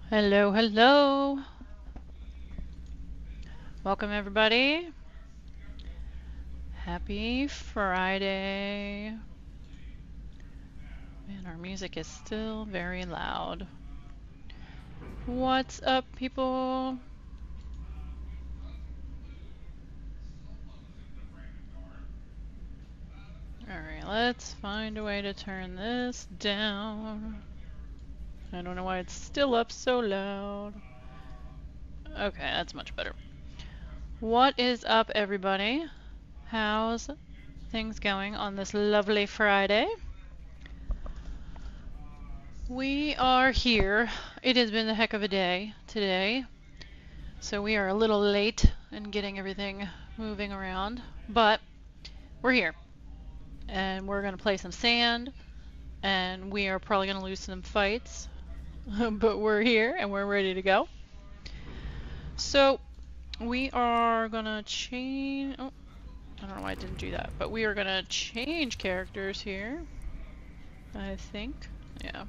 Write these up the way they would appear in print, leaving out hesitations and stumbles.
Hello, hello. Welcome everybody. Happy Friday. Man, our music is still very loud. What's up, people? Alright, let's find a way to turn this down. I don't know why it's still up so loud. Okay, that's much better. What is up, everybody? How's things going on this lovely Friday? We are here. It has been a heck of a day today. So we are a little late in getting everything moving around, but we're here. And we're going to play some sand, and we are probably going to lose some fights, but we're here and we're ready to go. So we are going to change... Oh, I don't know why I didn't do that, but we are going to change characters here, I think. Yeah.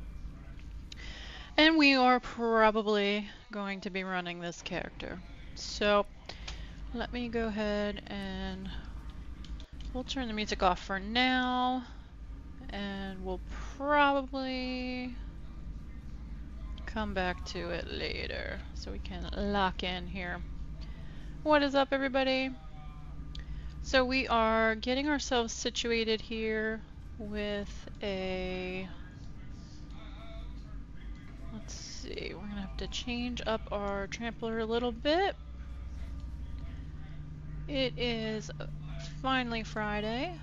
And we are probably going to be running this character. So let me go ahead and we'll turn the music off for now, and we'll probably come back to it later so we can lock in here. What is up, everybody? So we are getting ourselves situated here with a... Let's see, we're gonna have to change up our trampler a little bit. It is finally Friday.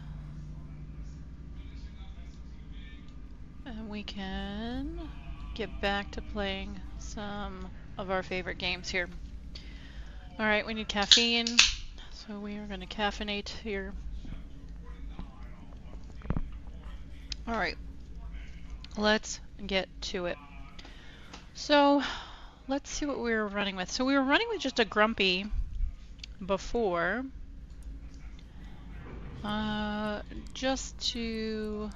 And we can get back to playing some of our favorite games here. Alright, we need caffeine, so we are going to caffeinate here. Alright, let's get to it. So, let's see what we were running with. So we were running with just a grumpy before, just to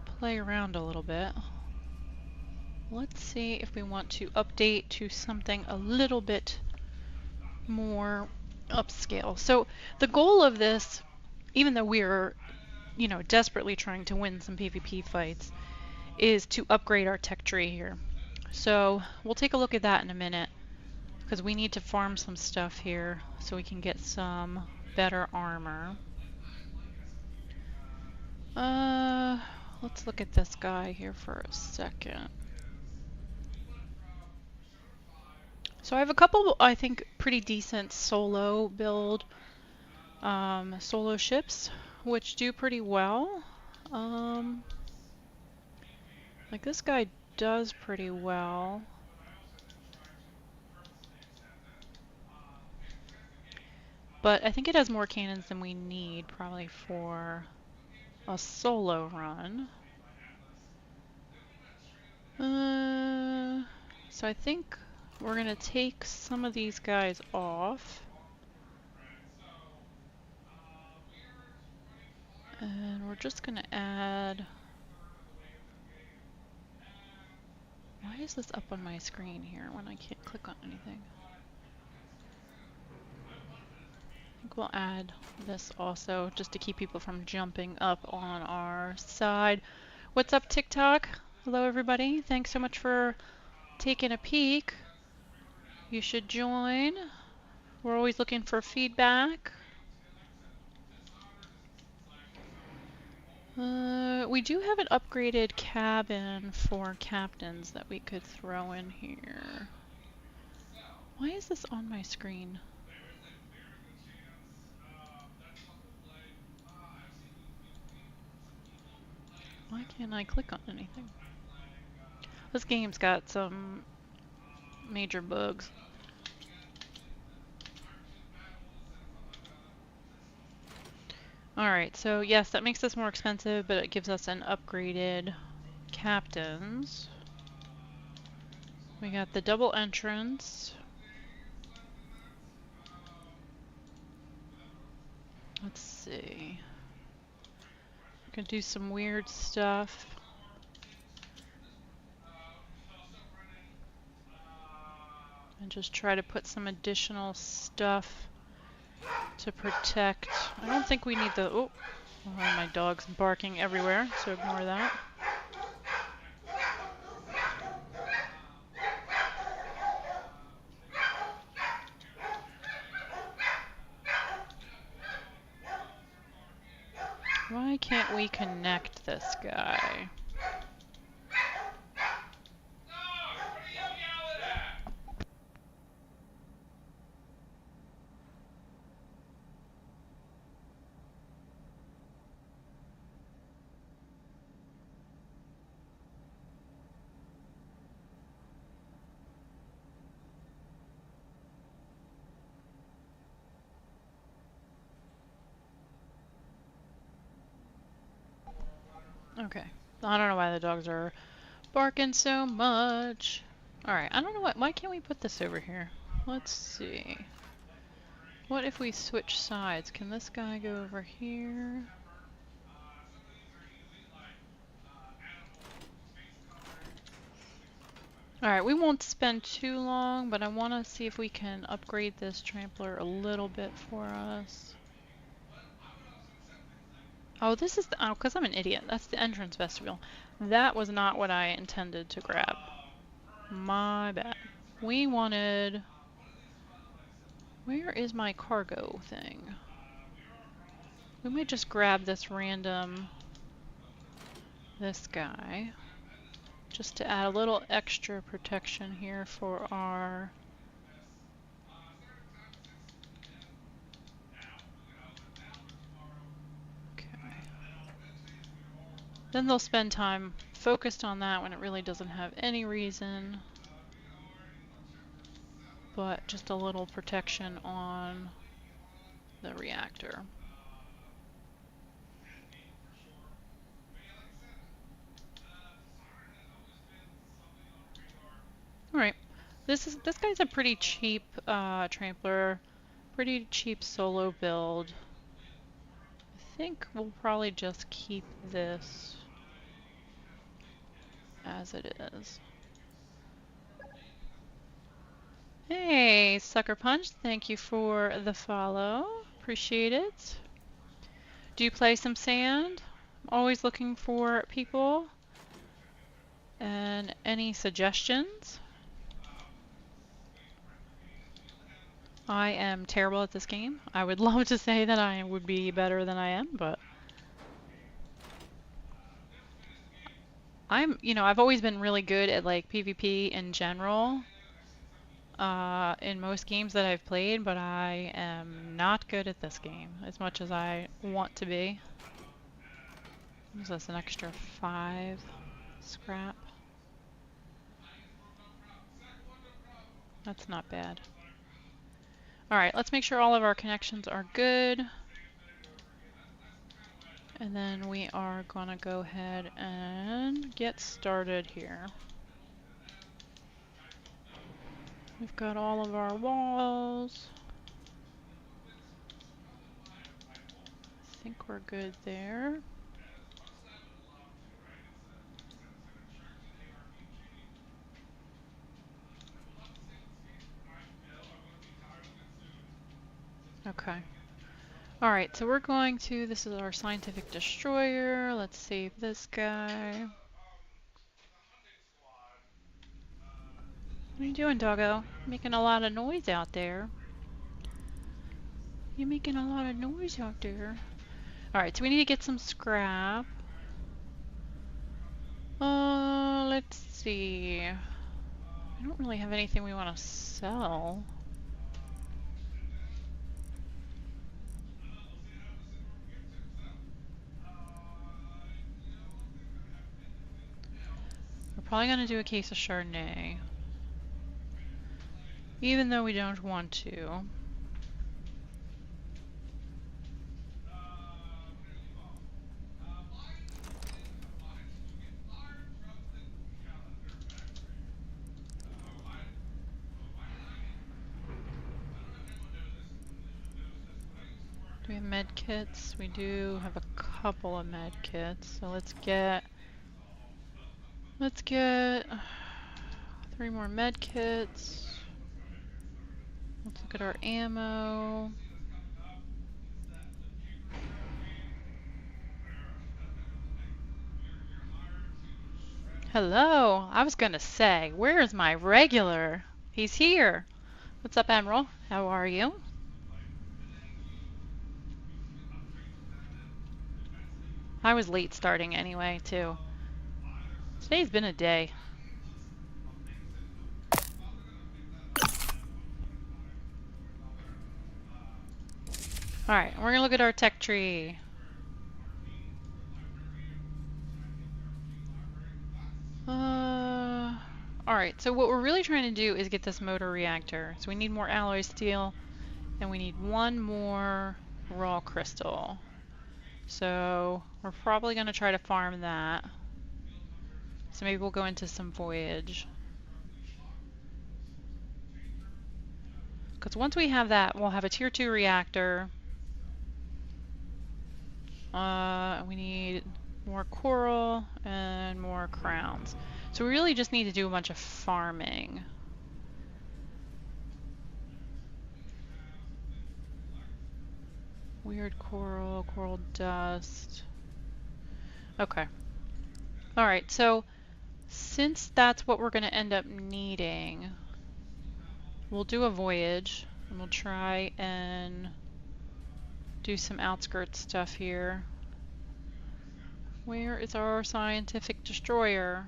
play around a little bit. Let's see if we want to update to something a little bit more upscale. So the goal of this, even though we're, desperately trying to win some PvP fights, is to upgrade our tech tree here. So we'll take a look at that in a minute, because we need to farm some stuff here so we can get some better armor. Let's look at this guy here for a second. So I have a couple, I think, pretty decent solo build solo ships, which do pretty well. Like this guy does pretty well. But I think it has more cannons than we need probably for a solo run. So I think we're gonna take some of these guys off. And we're just gonna add... Why is this up on my screen here when I can't click on anything? I think we'll add this also just to keep people from jumping up on our side. What's up, TikTok? Hello, everybody. Thanks so much for taking a peek. You should join. We're always looking for feedback. We do have an upgraded cabin for captains that we could throw in here. Why is this on my screen? Why can't I click on anything? This game's got some major bugs. Alright, so yes, that makes this more expensive, but it gives us an upgraded captains. We got the double entrance. Let's see. We can do some weird stuff. And just try to put some additional stuff to protect. I don't think we need the... Oh, my dog's barking everywhere, so ignore that. Why can't we connect this guy? Okay. I don't know why the dogs are barking so much. Alright, I don't know why can't we put this over here? Let's see. What if we switch sides? Can this guy go over here? Alright, we won't spend too long, but I want to see if we can upgrade this trampler a little bit for us. Oh, this is the... Oh, because I'm an idiot. That's the entrance vestibule. That was not what I intended to grab. My bad. We wanted... Where is my cargo thing? We might just grab this random... This guy. Just to add a little extra protection here for our... Then they'll spend time focused on that when it really doesn't have any reason. But just a little protection on the reactor. Alright. This guy's a pretty cheap trampler. Pretty cheap solo build. I think we'll probably just keep this as it is. Hey, Sucker Punch, thank you for the follow. Appreciate it. Do you play some sand? I'm always looking for people. And any suggestions? I am terrible at this game. I would love to say that I would be better than I am, but I've always been really good at like PvP in general. In most games that I've played, but I am not good at this game as much as I want to be. Gives us an extra 5 scrap. That's not bad. Alright, let's make sure all of our connections are good. And then we are gonna go ahead and get started here. We've got all of our walls. I think we're good there. Okay. Alright, so we're going to, this is our scientific destroyer. Let's save this guy. What are you doing, doggo? Making a lot of noise out there. You're making a lot of noise out there. Alright, so we need to get some scrap. Let's see. I don't really have anything we want to sell. We're probably going to do a case of Chardonnay. Even though we don't want to. Do we have med kits? We do have a couple of med kits. So let's get 3 more med kits. Look at our ammo. Hello. I was gonna say, where's my regular? He's here. What's up, Admiral? How are you? I was late starting anyway, too. Today's been a day. Alright, we're gonna look at our tech tree. Alright, so what we're really trying to do is get this motor reactor. So we need more alloy steel, and we need one more raw crystal. So we're probably going to try to farm that. So maybe we'll go into some voyage. Because once we have that, we'll have a tier 2 reactor. We need more coral and more crowns. So we really just need to do a bunch of farming. Weird coral, coral dust. Okay. Alright, so since that's what we're going to end up needing, we'll do a voyage, and we'll try and do some outskirts stuff here. Where is our scientific destroyer?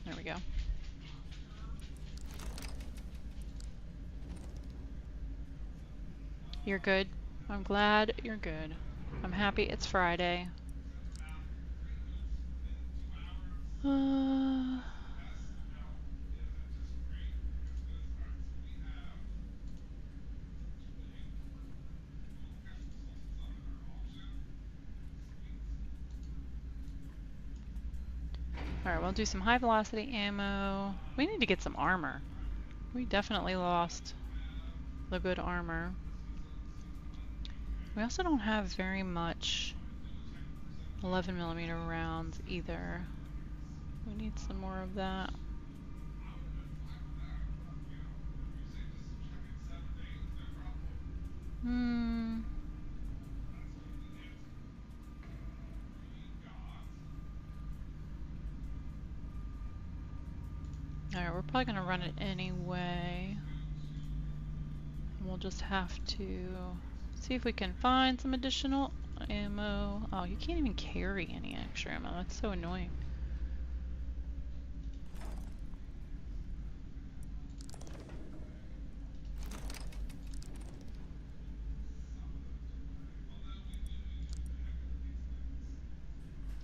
There we go. You're good. I'm glad you're good. I'm happy it's Friday. Alright, we'll do some high velocity ammo. We need to get some armor. We definitely lost the good armor. We also don't have very much 11mm rounds either. We need some more of that. Alright, we're probably going to run it anyway. We'll just have to see if we can find some additional ammo. Oh, you can't even carry any extra ammo. That's so annoying.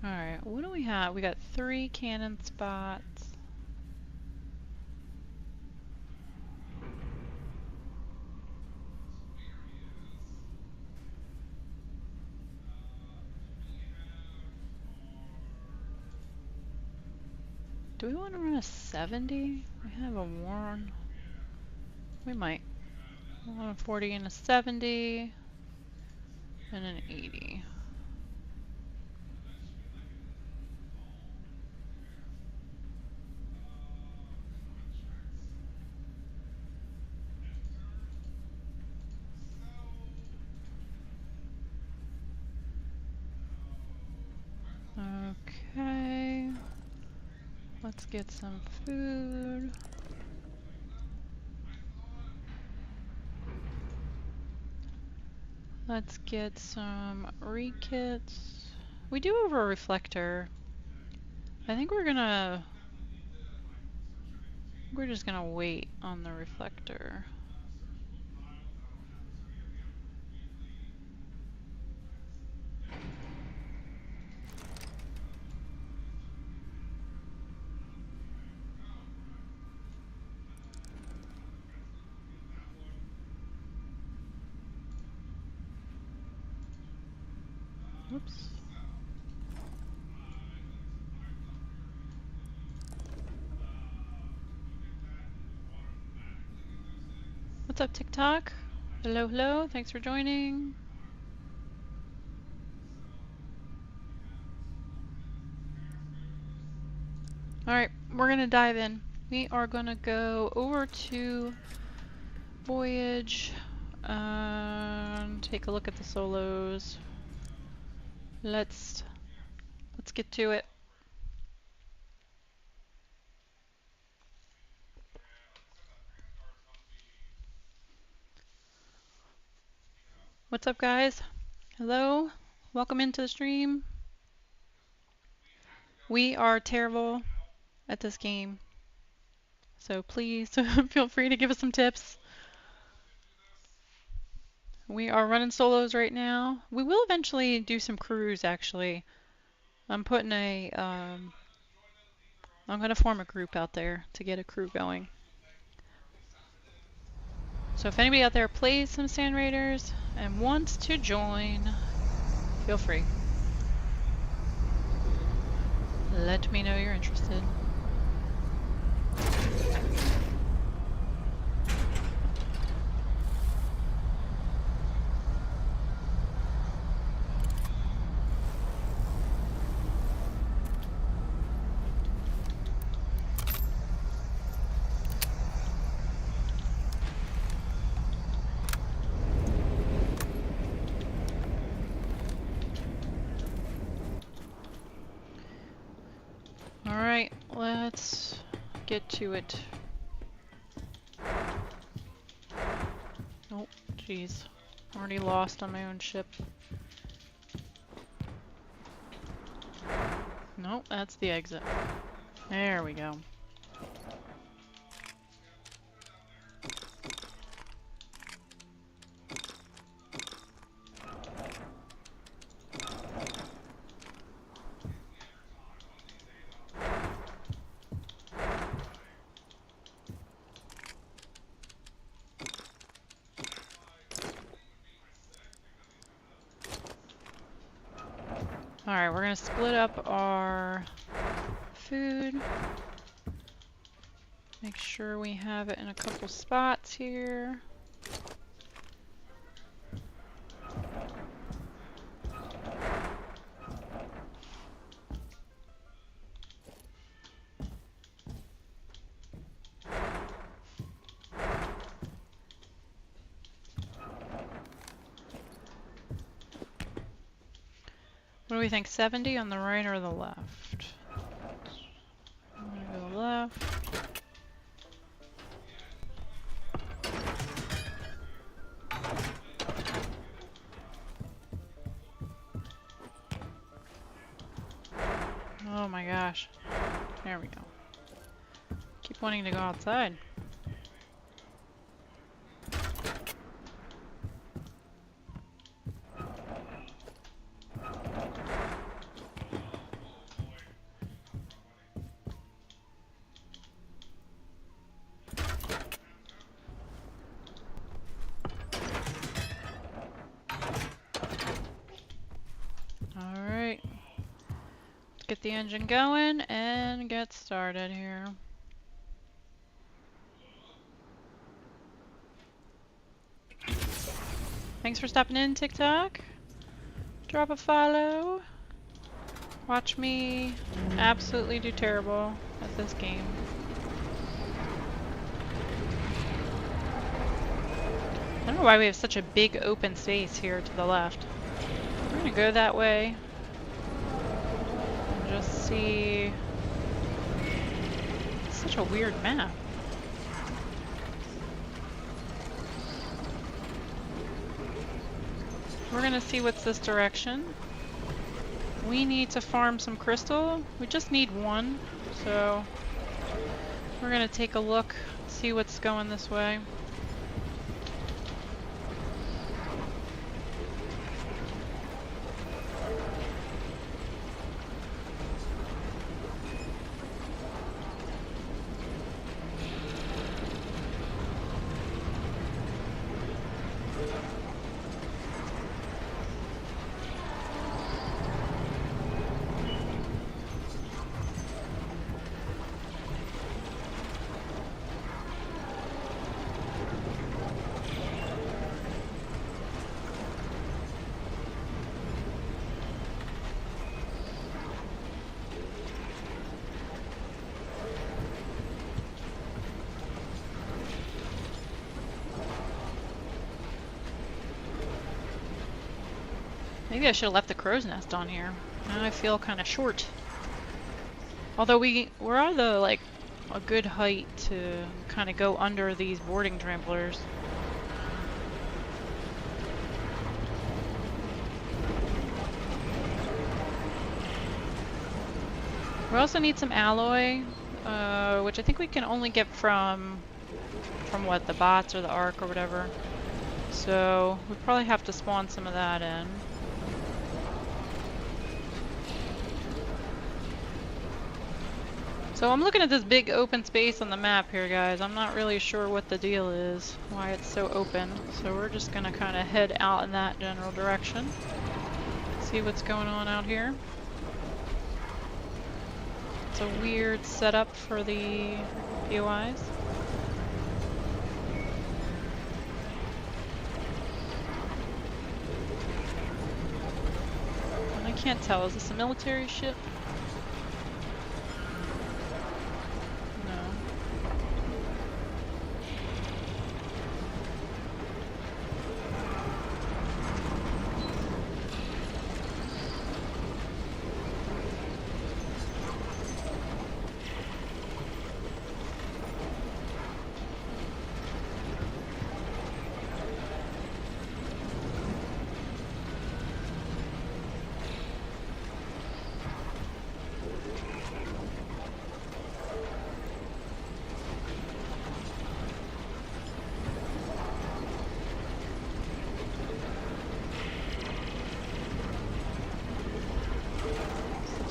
Alright, what do we have? We got 3 cannon spots. Do we want to run a 70? We have a worn. We might. We want a 40 and a 70 and an 80. Okay. Let's get some food. Let's get some rekits. We do have a reflector. I think we're just gonna wait on the reflector. Oops. What's up, TikTok? Hello, hello. Thanks for joining. Alright, we're gonna dive in. We are gonna go over to Voyage and take a look at the solos. Let's get to it. What's up, guys? Hello, welcome into the stream. We are terrible at this game, so please feel free to give us some tips. We are running solos right now. We will eventually do some crews, actually. I'm putting I'm gonna form a group out there to get a crew going. So if anybody out there plays some Sand Raiders and wants to join, feel free. Let me know you're interested. Alright, let's get to it. Oh, jeez. Already lost on my own ship. Nope, that's the exit. There we go. Alright, we're gonna split up our food. Make sure we have it in a couple spots here. What do we think, 70 on the right or the left? I'm gonna go left. Oh my gosh. There we go. Keep wanting to go outside. Alright. Let's get the engine going and get started here. Thanks for stopping in, TikTok. Drop a follow. Watch me absolutely do terrible at this game. I don't know why we have such a big open space here to the left. We're gonna go that way and just see. It's such a weird map. We're gonna see what's this direction. We need to farm some crystal. We just need one, so we're gonna take a look, see what's going this way. Maybe I should have left the crow's nest on here. Now I feel kind of short. Although we're at the, like, a good height to kind of go under these boarding tramplers. We also need some alloy, which I think we can only get from what, the bots or the ark or whatever. So we probably have to spawn some of that in. So I'm looking at this big open space on the map here, guys. I'm not really sure what the deal is, why it's so open. So we're just gonna kind of head out in that general direction. See what's going on out here. It's a weird setup for the POIs. And I can't tell, is this a military ship?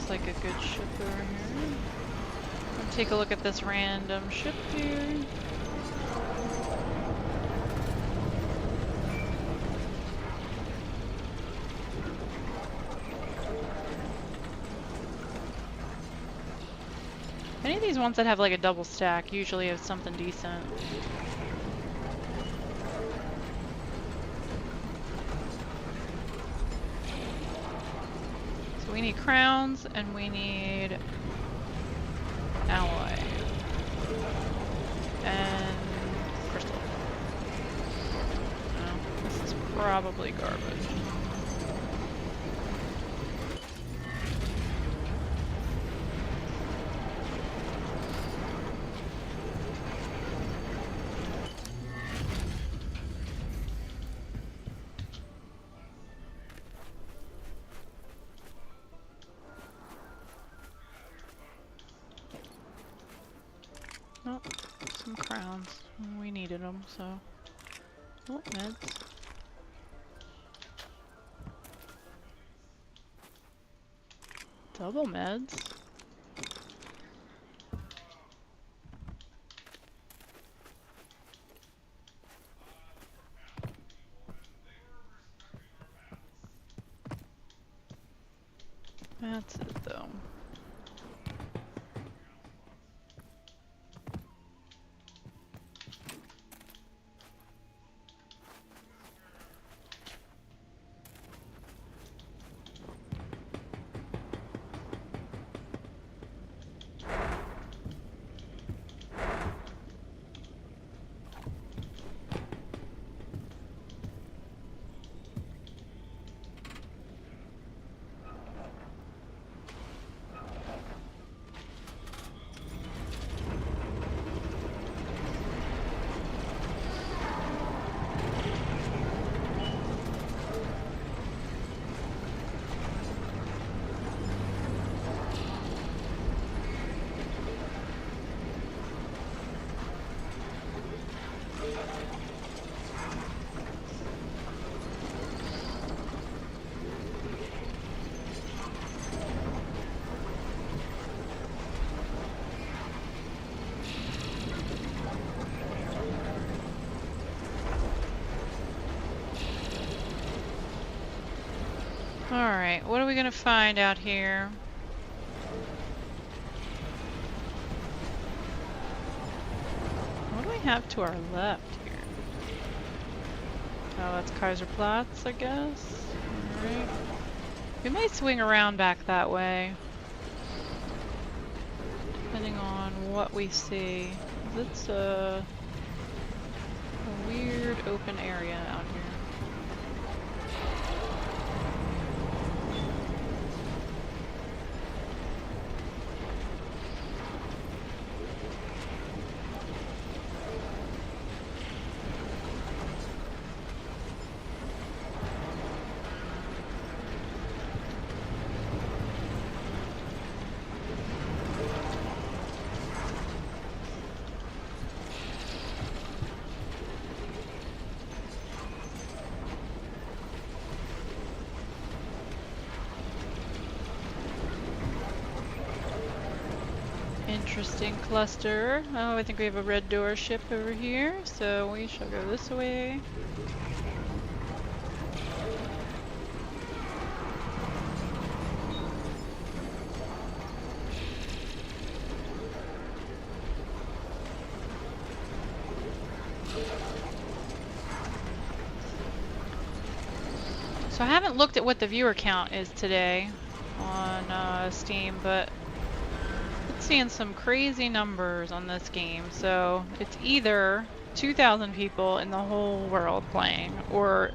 Like a good ship over here. Let's take a look at this random ship here. Any of these ones that have like a double stack usually have something decent. We need crowns and we need alloy and crystal. No, this is probably garbage. Oh, some crowns. We needed them, so. Oh, meds. Double meds. That's it, though. Alright, what are we gonna find out here? What do we have to our left here? Oh, that's Kaiserplatz, I guess. Alright. We might swing around back that way. Depending on what we see. It's a weird open area out here. interesting cluster. Oh, I think we have a red door ship over here, so we shall go this way. So I haven't looked at what the viewer count is today on Steam, but it's seeing some crazy numbers on this game. So it's either 2,000 people in the whole world playing, or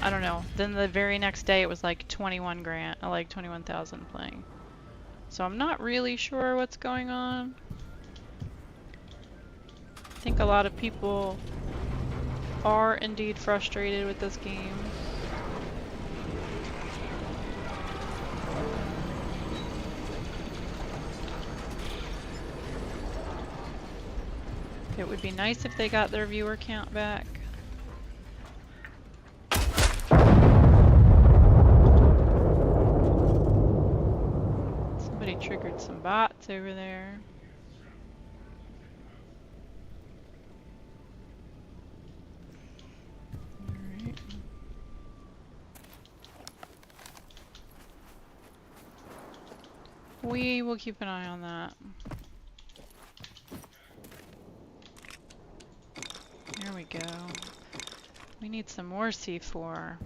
I don't know. Then the very next day it was like 21,000 playing. So I'm not really sure what's going on. I think a lot of people are indeed frustrated with this game. It would be nice if they got their viewer count back. Somebody triggered some bots over there. Alright. We will keep an eye on that. There we go. We need some more C4.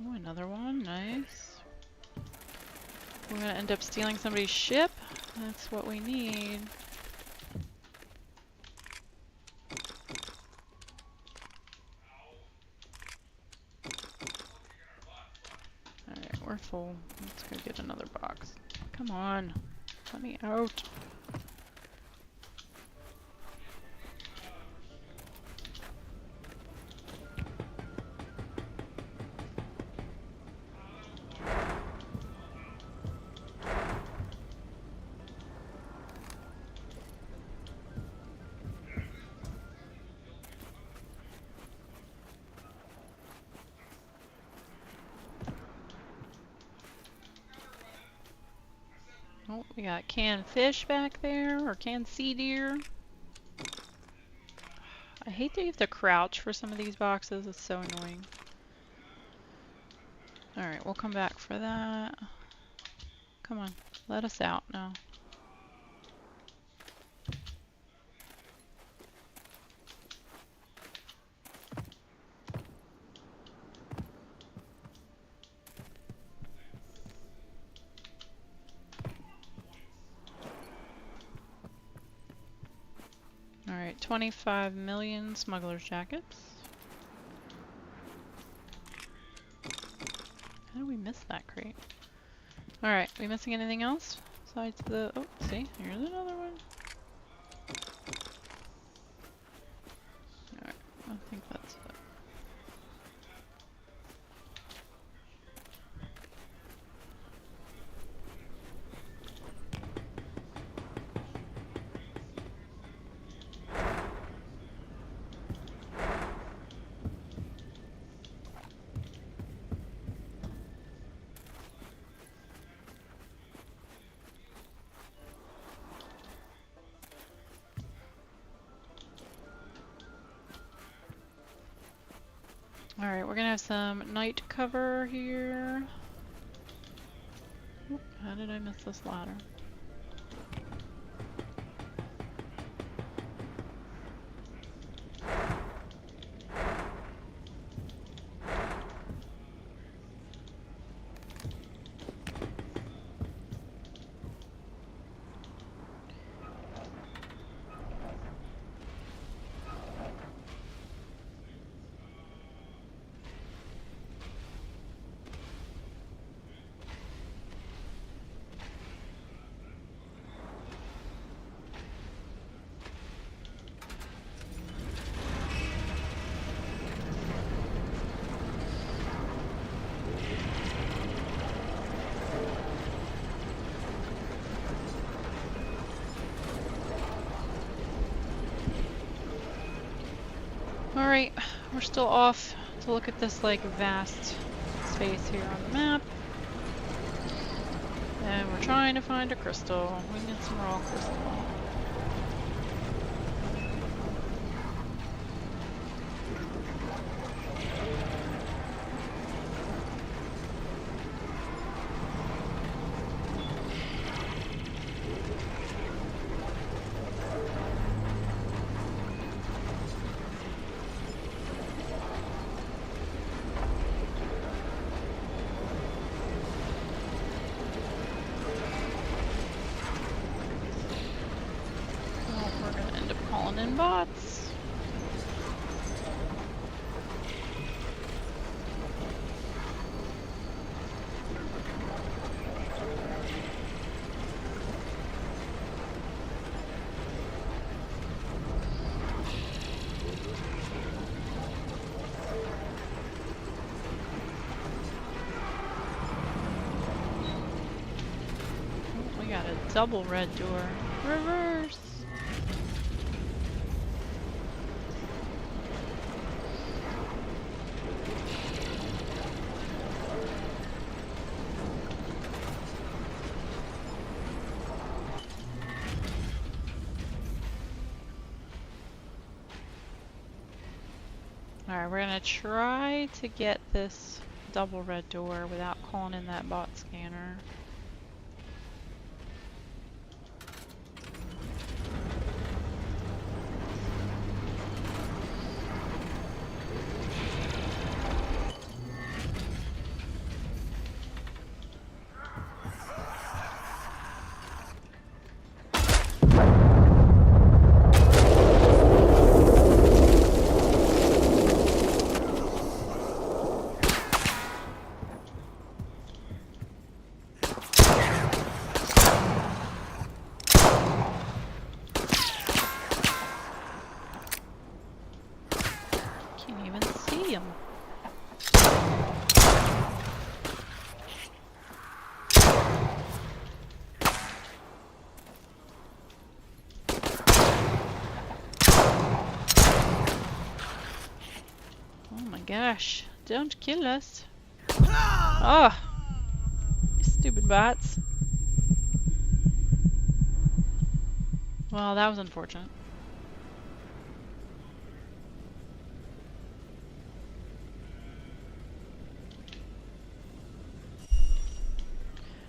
Oh, another one. Nice. We're gonna end up stealing somebody's ship. That's what we need. Alright, we're full. Let's go get another box. Come on. Let me out. Oh, we got canned fish back there, or canned sea deer. I hate that you have to crouch for some of these boxes. It's so annoying. Alright, we'll come back for that. Come on, let us out now. Alright, 25 million smuggler's jackets. How did we miss that crate? Alright, we missing anything else? Besides the... Oh, see, here's another one. Alright, I think that's it. Alright, we're gonna have some night cover here. Oh, how did I miss this ladder? Alright, we're still off to look at this like vast space here on the map. And we're trying to find a crystal. We need some raw crystal. In bots. We got a double red door. Reverse. Alright, we're gonna try to get this double red door without calling in that bot scanner. Can't even see him. Oh my gosh, don't kill us. Oh, stupid bots. Well, that was unfortunate.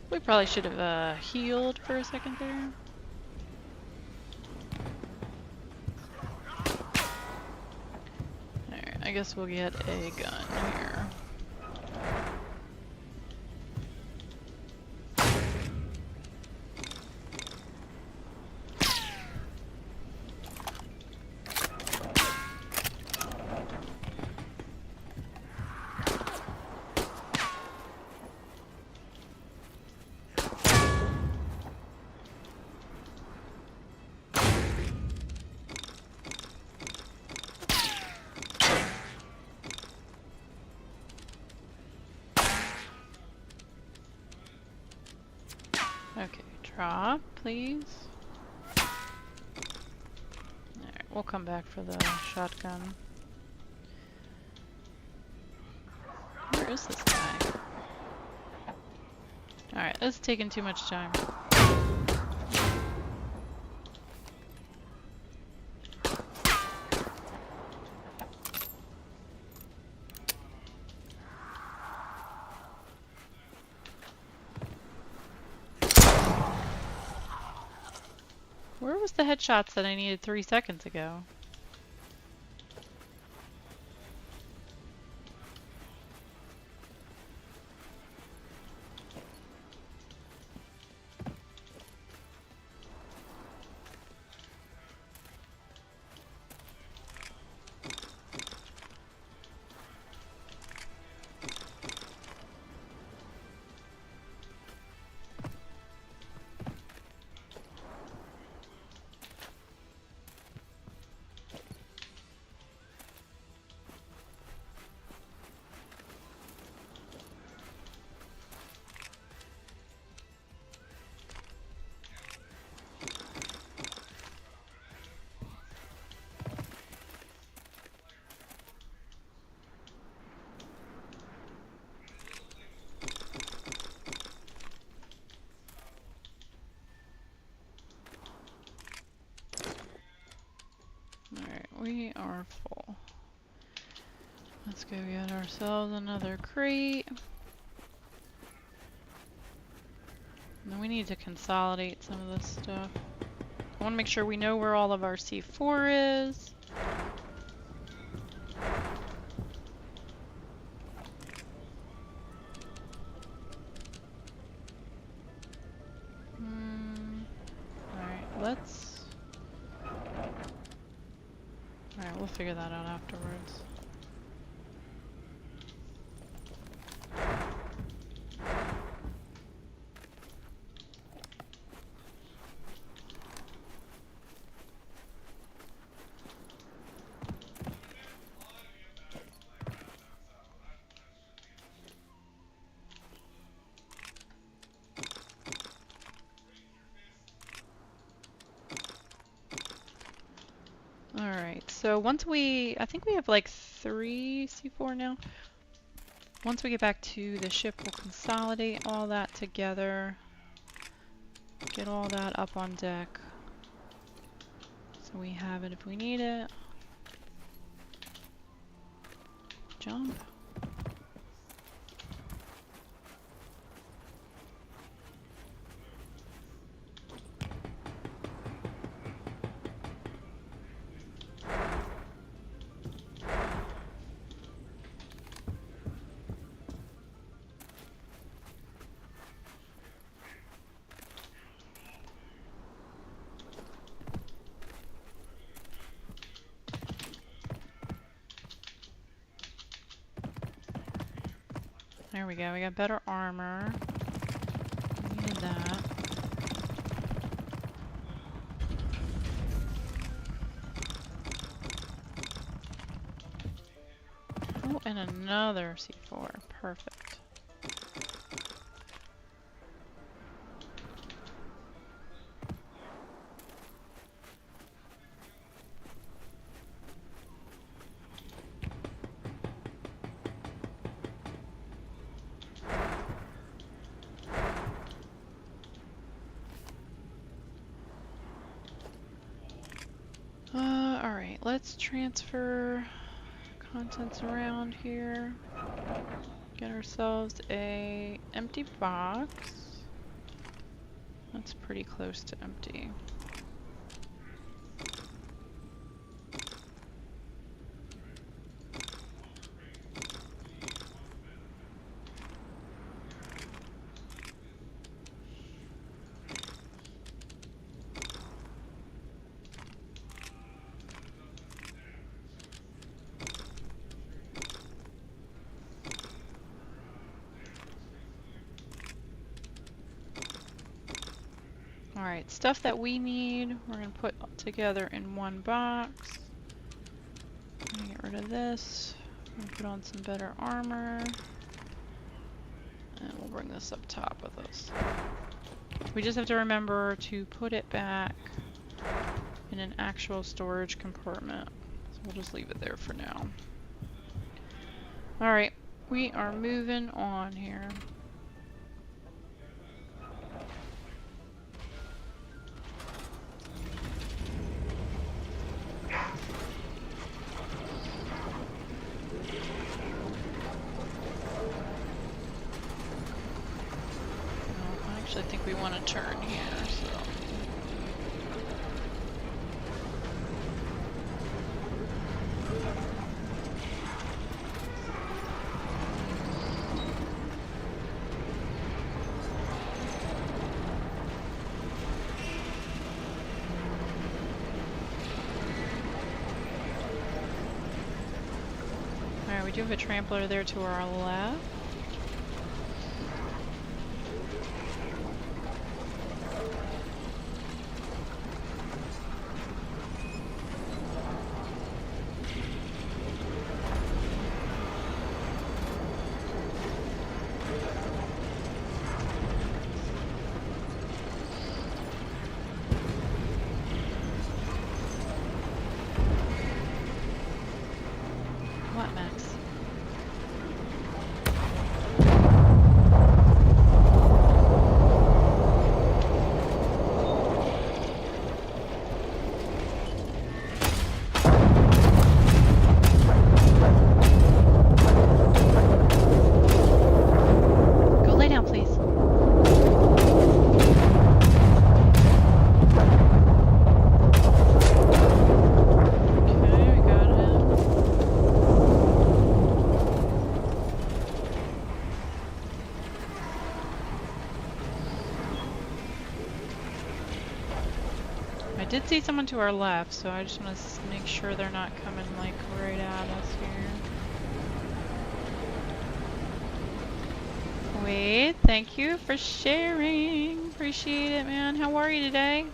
We probably should have healed for a second there. Alright, I guess we'll get a gun here. Okay, drop, please. Alright, we'll come back for the shotgun. Where is this guy? Alright, this is taking too much time. Where was the headshots that I needed 3 seconds ago? we are full. Let's go get ourselves another crate. And then we need to consolidate some of this stuff. I want to make sure we know where all of our C4 is. Alright, we'll figure that out afterwards. Alright, so once I think we have like 3 C4 now. Once we get back to the ship, we'll consolidate all that together. Get all that up on deck. So we have it if we need it. Jump. There we go, we got better armor. We needed that. Oh, and another C4. Perfect. Alright, let's transfer contents around here. Get ourselves a empty box. That's pretty close to empty. Alright, stuff that we need, we're going to put together in one box. I'm going to get rid of this. I'm going to put on some better armor. And we'll bring this up top with us. We just have to remember to put it back in an actual storage compartment. So we'll just leave it there for now. Alright, we are moving on here. I think we want to turn here, so. Alright, we do have a trampler there to our left. did see someone to our left, so I just want to make sure they're not coming like right at us here. Wait, thank you for sharing. Appreciate it, man. How are you today?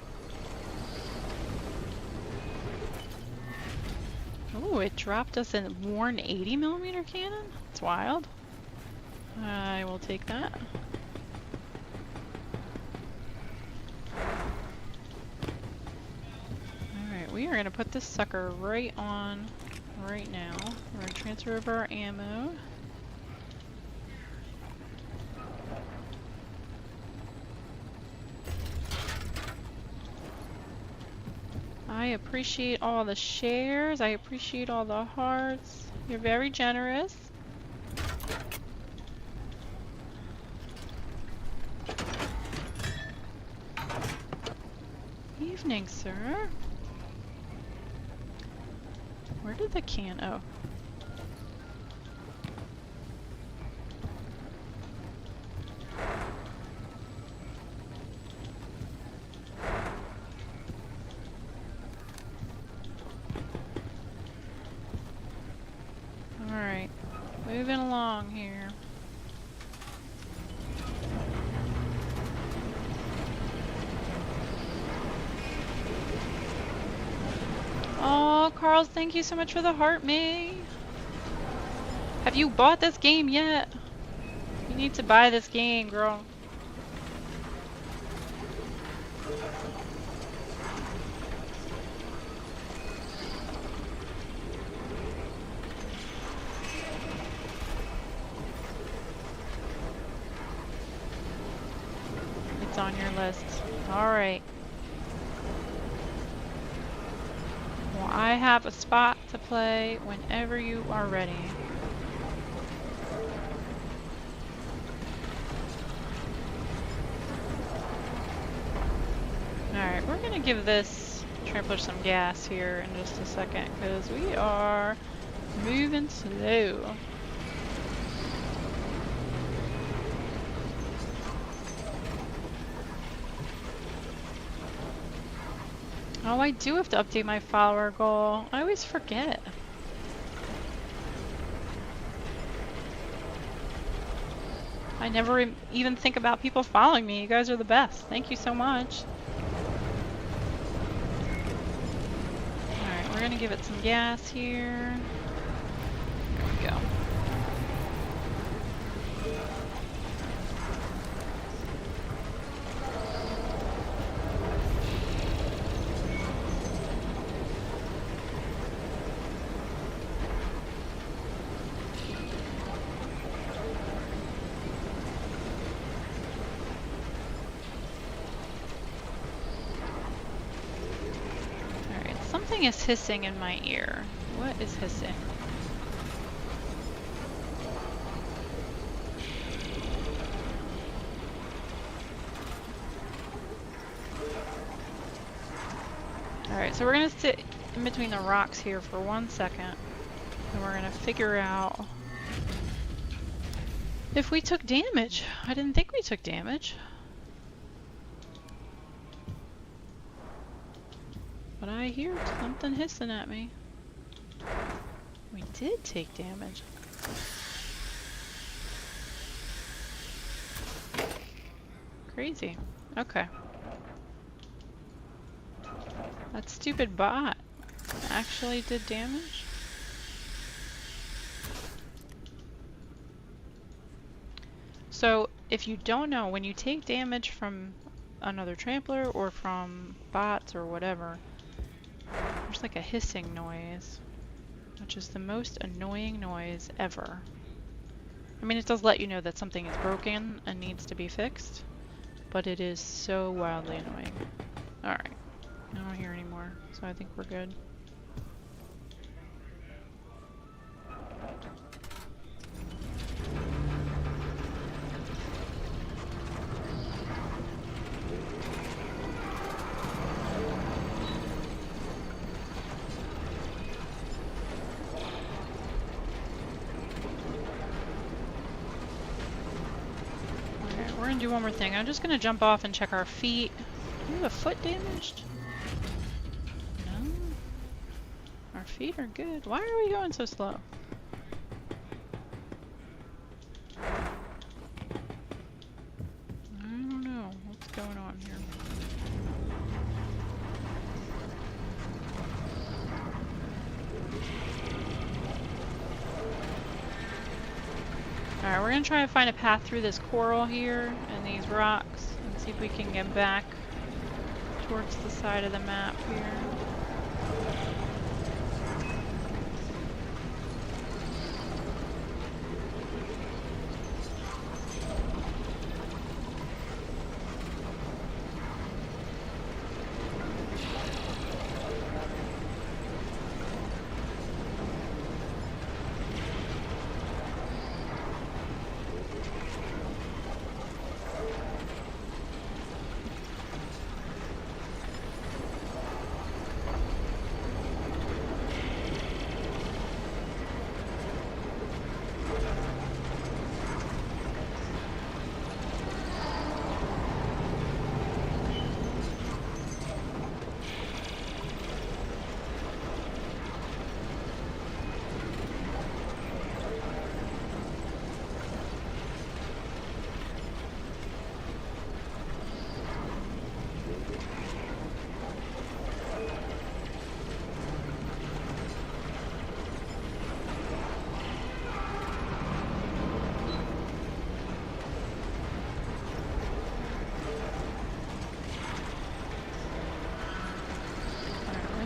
Oh, it dropped us a worn 80mm cannon? It's wild. I will take that. Alright, we are going to put this sucker right on right now. We're going to transfer over our ammo. I appreciate all the shares. I appreciate all the hearts. You're very generous. Evening, sir. Where did the can... Oh. Alright. Moving along here. Oh, Carl, thank you so much for the heart, May. Have you bought this game yet? You need to buy this game, girl. It's on your list. Alright. Well, I have a spot to play whenever you are ready. Alright, we're gonna give this trampler some gas here in just a second, because we are moving slow. Oh, I do have to update my follower goal. I always forget. I never even think about people following me. You guys are the best. Thank you so much. Alright, we're gonna give it some gas here. There we go. Something is hissing in my ear. What is hissing? Alright, so we're gonna sit in between the rocks here for 1 second. And we're gonna figure out if we took damage. I didn't think we took damage. But I hear something hissing at me. We did take damage. Crazy. Okay. That stupid bot actually did damage. So, if you don't know, when you take damage from another trampler or from bots or whatever, there's like a hissing noise, which is the most annoying noise ever. I mean, it does let you know that something is broken and needs to be fixed, but it is so wildly annoying. Alright, I don't hear anymore, so I think we're good. We're gonna do one more thing. I'm just gonna jump off and check our feet. Do we have a foot damaged? Our feet are good. Why are we going so slow? I don't know what's going on here. Alright, we're gonna try to find a path through this coral here and these rocks and see if we can get back towards the side of the map here.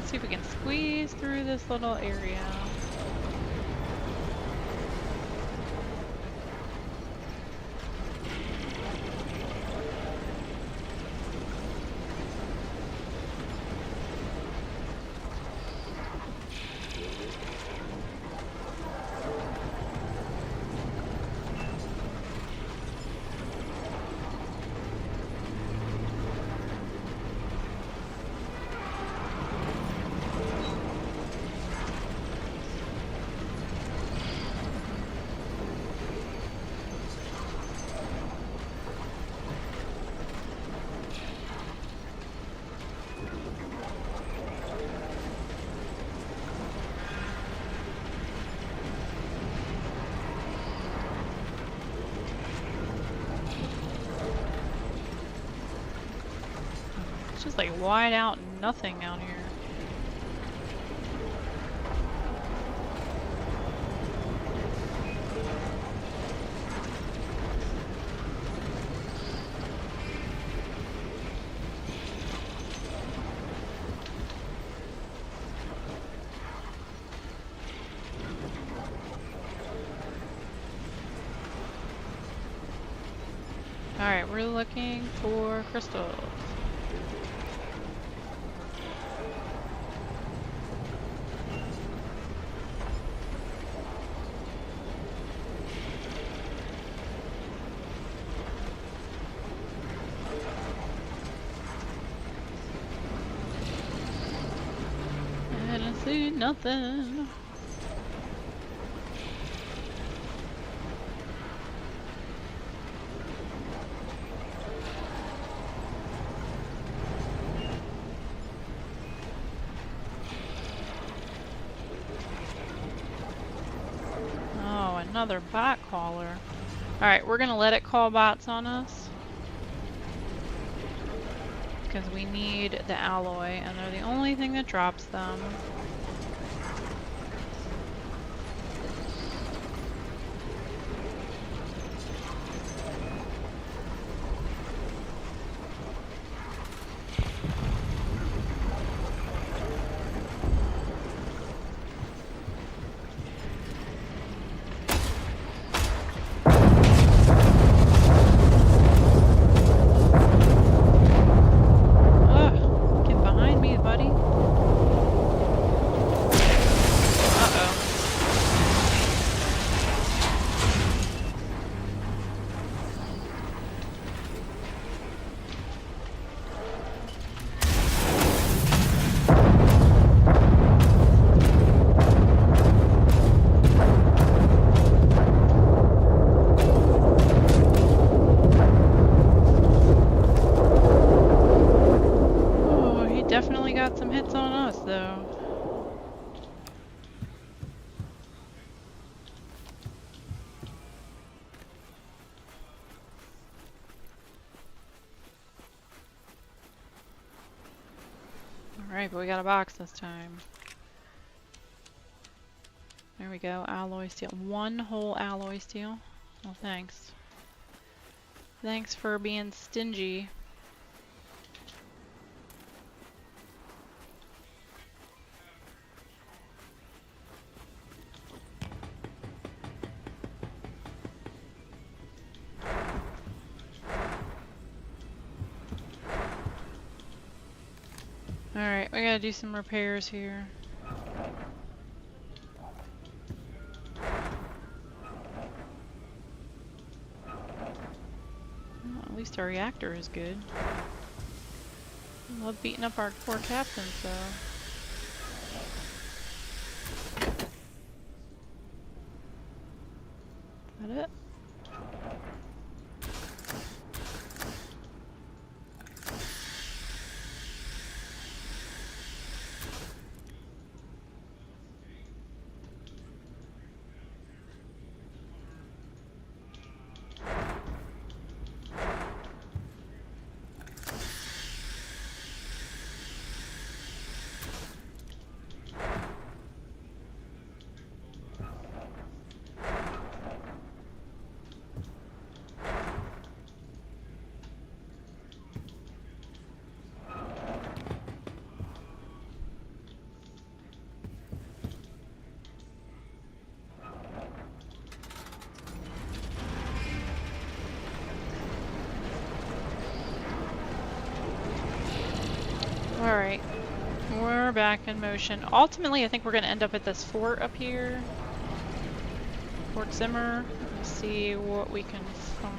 See if we can squeeze through this little area. It's just like wide out nothing out here. Alright, we're looking for crystals. And I see nothing. Another bot caller. Alright, we're gonna let it call bots on us. Because we need the alloy, and they're the only thing that drops them. Definitely got some hits on us, though. Alright, but we got a box this time. There we go, alloy steel. One whole alloy steel. Well, thanks. Thanks for being stingy. Alright, we gotta do some repairs here. Well, at least our reactor is good. I love beating up our poor captains, though. Is that it? Alright, we're back in motion. Ultimately, I think we're going to end up at this fort up here. Fort Zimmer. Let's see what we can find.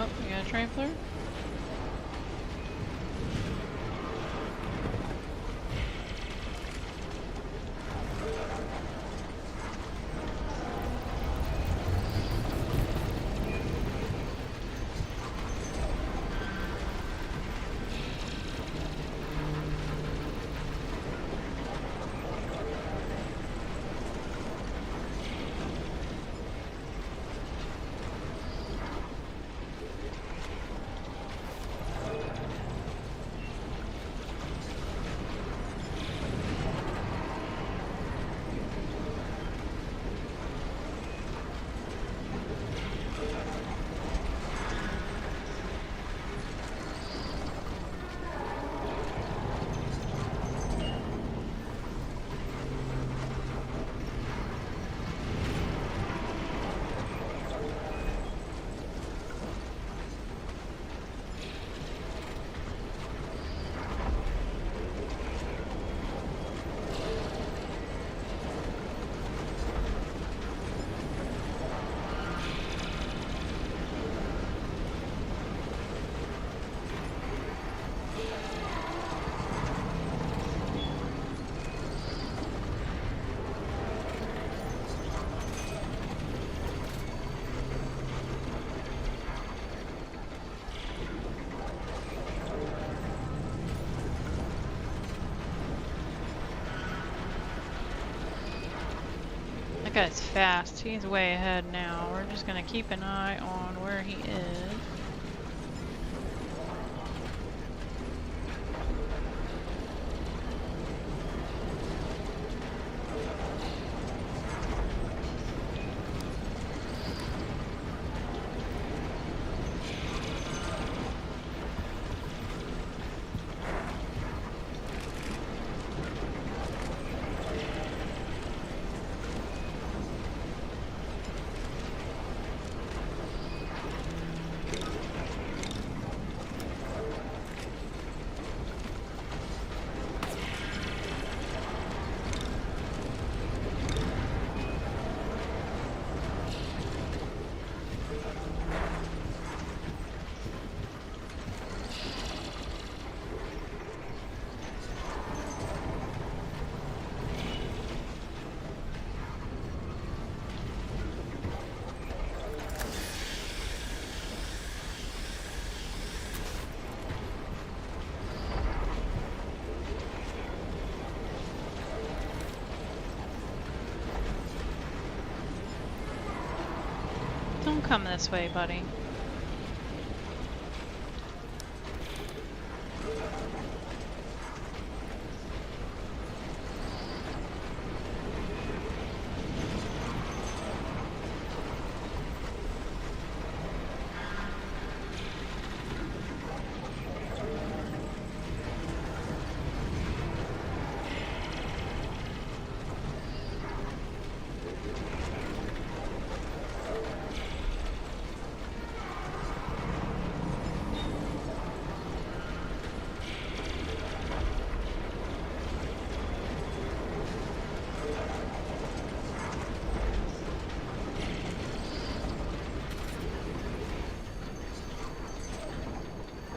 Oh, we got a train flare. That guy's fast. He's way ahead now. We're just gonna keep an eye on where he is. Don't come this way, buddy.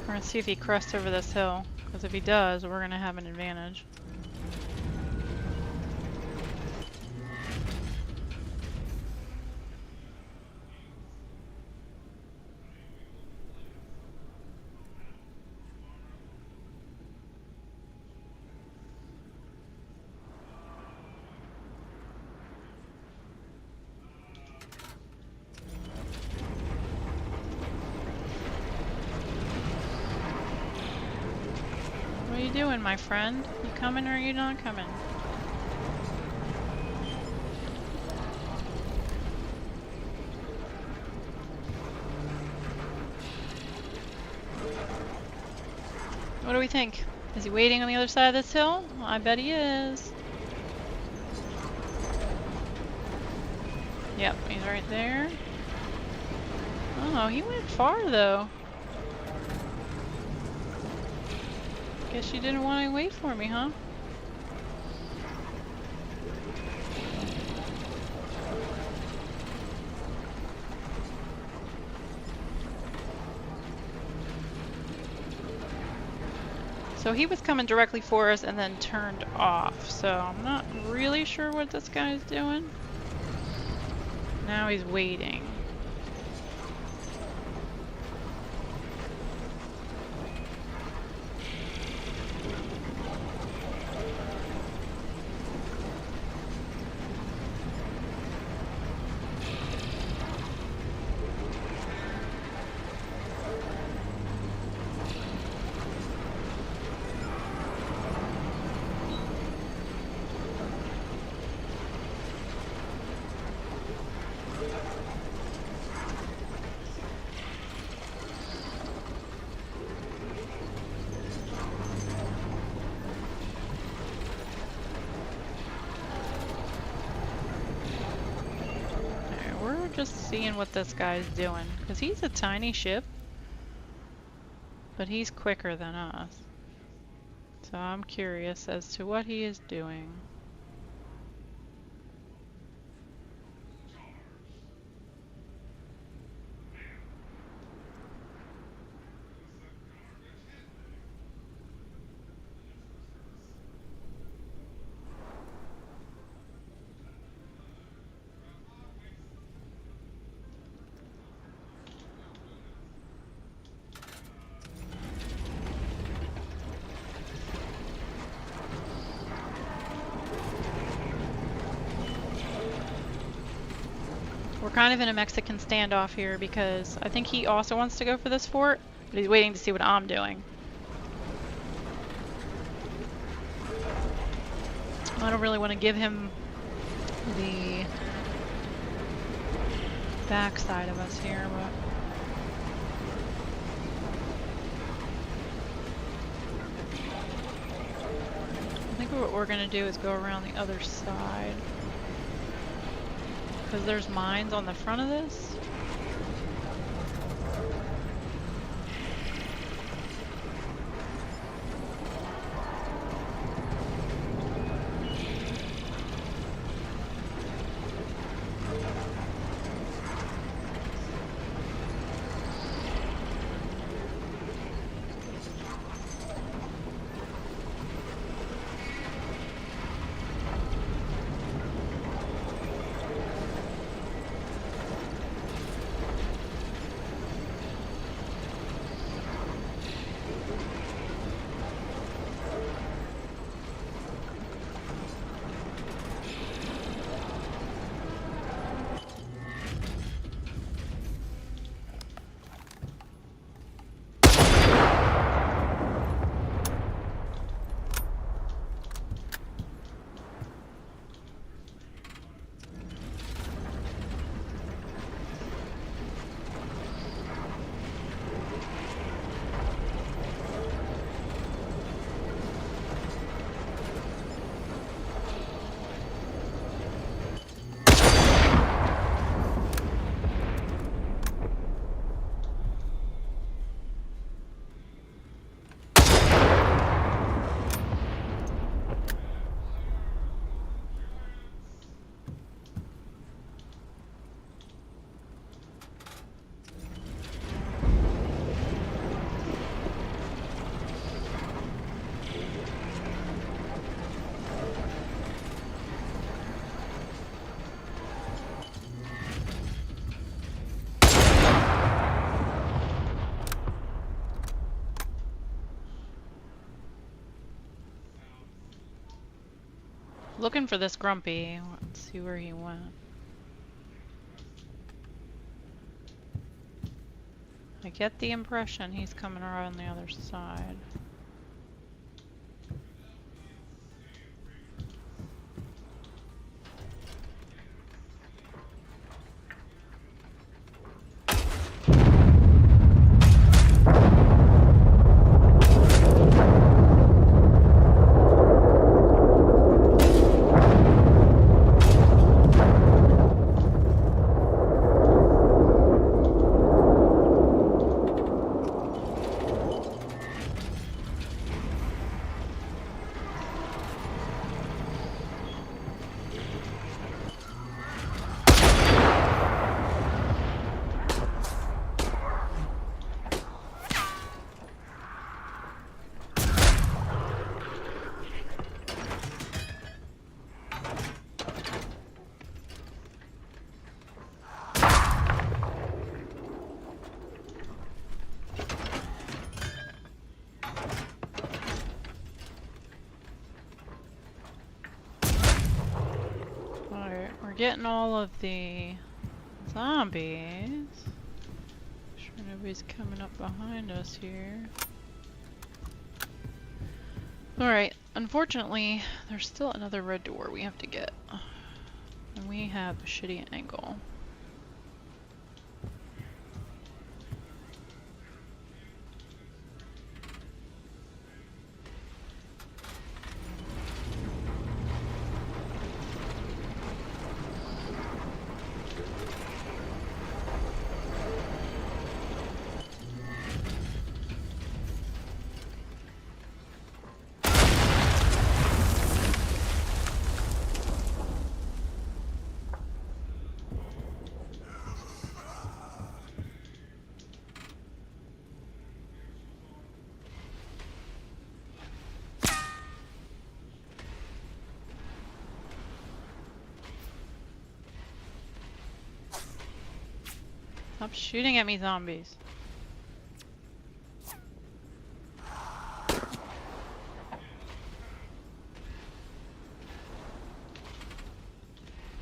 We're gonna see if he crests over this hill, because if he does, we're gonna have an advantage. What are you doing, my friend? You coming or are you not coming? What do we think? Is he waiting on the other side of this hill? I bet he is. Yep, he's right there. Oh, he went far though. Guess you didn't want to wait for me, huh? So he was coming directly for us and then turned off. So I'm not really sure what this guy's doing. Now he's waiting. Just seeing what this guy's doing, because he's a tiny ship, but he's quicker than us. So I'm curious as to what he is doing. We're kind of in a Mexican standoff here because I think he also wants to go for this fort, but he's waiting to see what I'm doing. I don't really want to give him the backside of us here, but I think what we're going to do is go around the other side. Because there's mines on the front of this. looking for this Grumpy. Let's see where he went. I get the impression he's coming around the other side. We're getting all of the zombies. Sure nobody's coming up behind us here. Alright, unfortunately, there's still another red door we have to get. And we have a shitty angle. Stop shooting at me, zombies.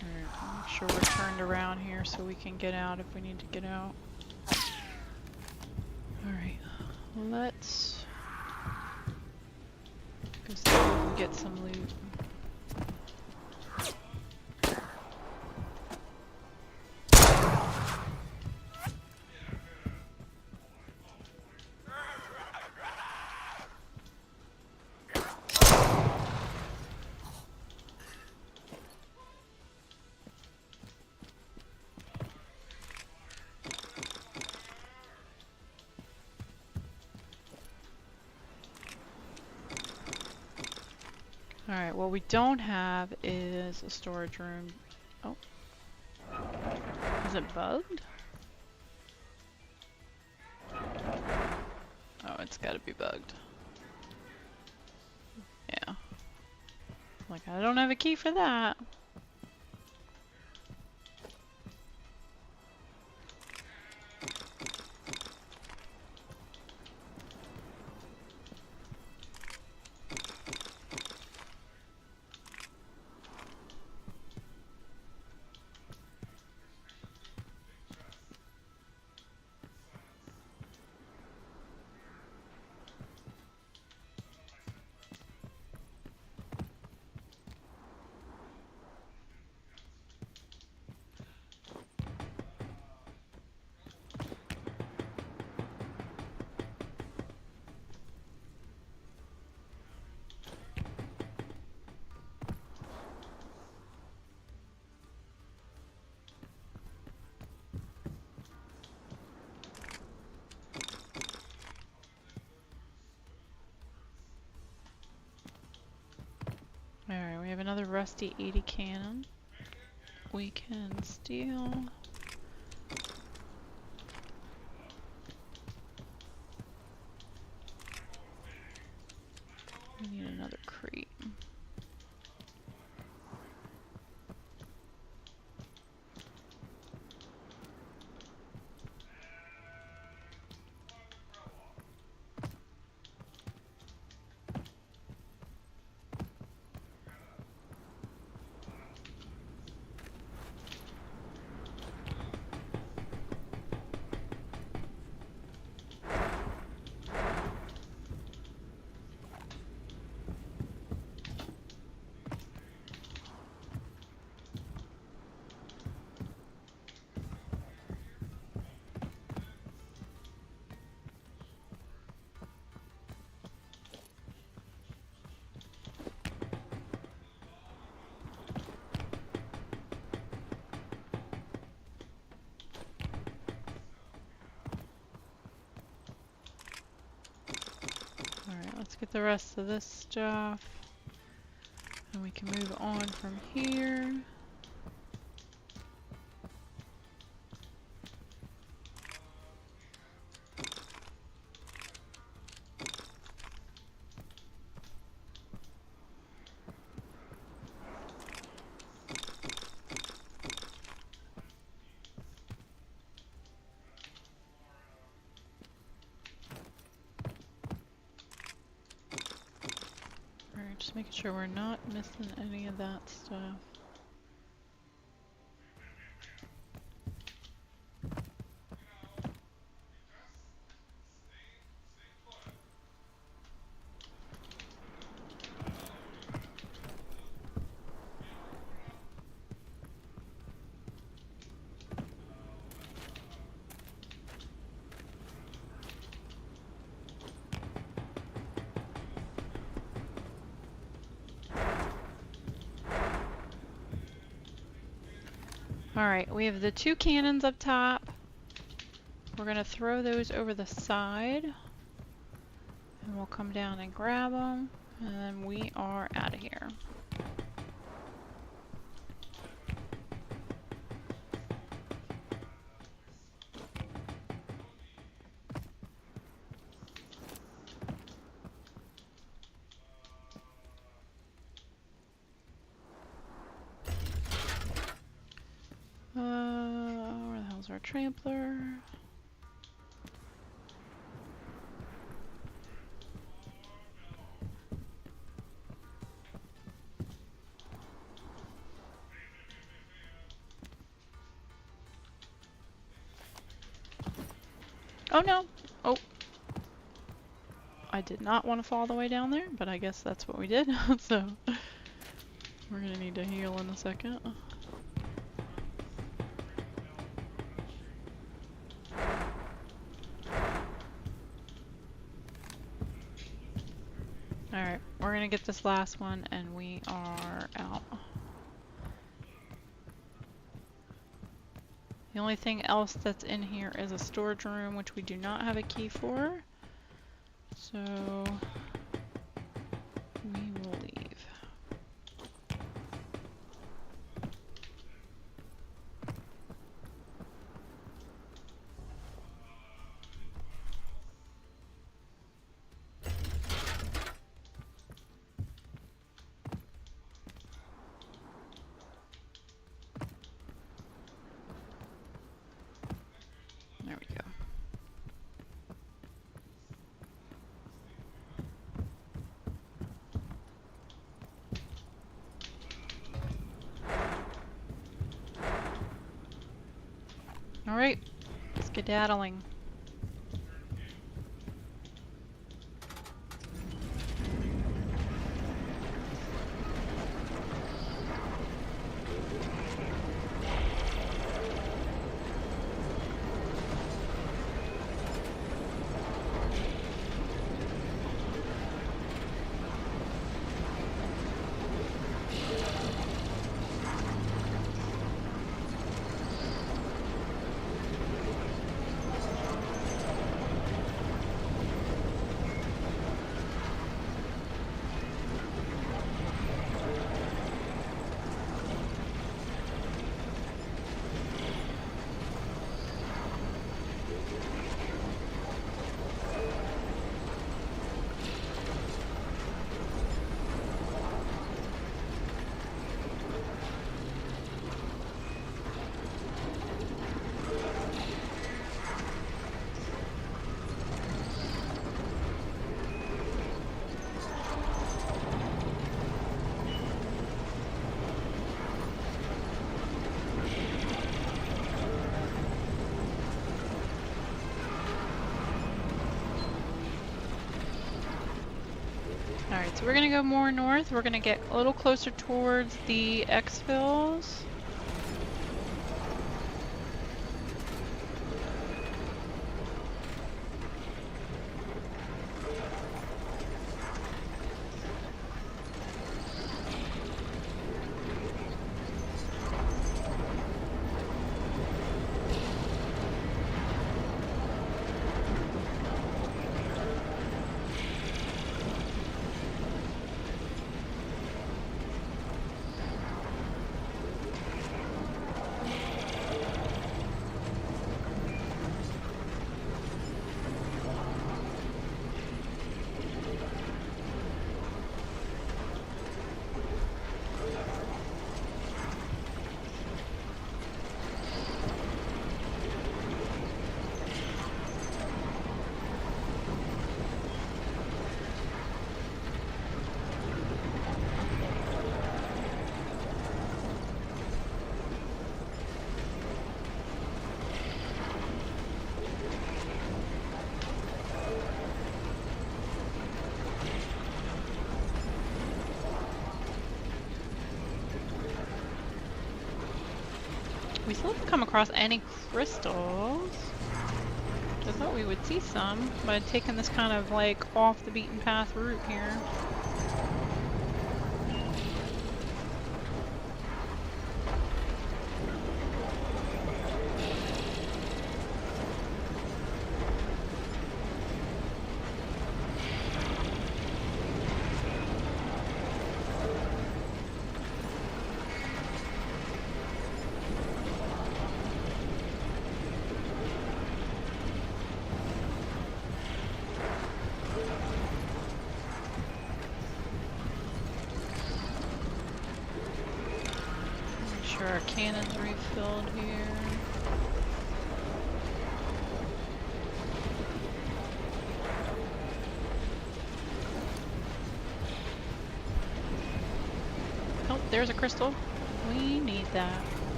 Alright, make sure we're turned around here so we can get out if we need to get out. Alright, let's go see if we can get some loot. Alright, what we don't have is a storage room. Oh. Is it bugged? Oh, it's gotta be bugged. Yeah. Like, I don't have a key for that. Alright, we have another rusty 80 cannon. We can steal. We need another crate. Get the rest of this stuff. And we can move on from here. Alright, just making sure we're not missing any of that stuff. Alright, we have the 2 cannons up top. We're going to throw those over the side. And we'll come down and grab them. And then we are out of here. Where the hell's our trampler? Oh no! Oh! I did not want to fall all the way down there, but I guess that's what we did. So, we're gonna need to heal in a second. Alright, we're gonna get this last one and we are out. The only thing else that's in here is a storage room, which we do not have a key for. So we will leave. There we go. Alright, skedaddling. Alright, so we're gonna go more north. We're gonna get a little closer towards the exfils. We still haven't come across any crystals. I thought we would see some, but taking this kind of like off the beaten path route here. Make sure our cannon's refilled here. Oh, there's a crystal. We need that.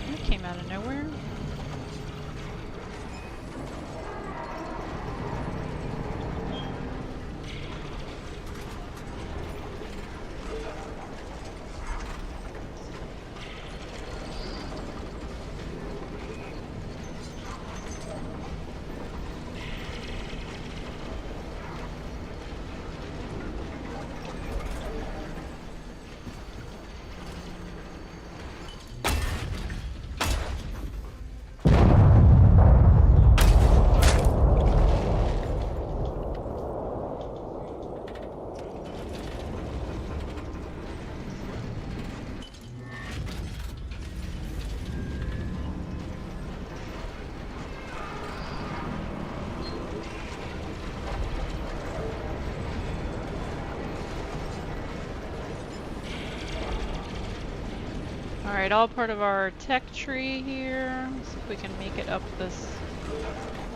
That came out of nowhere. Alright, all part of our tech tree here. Let's see if we can make it up this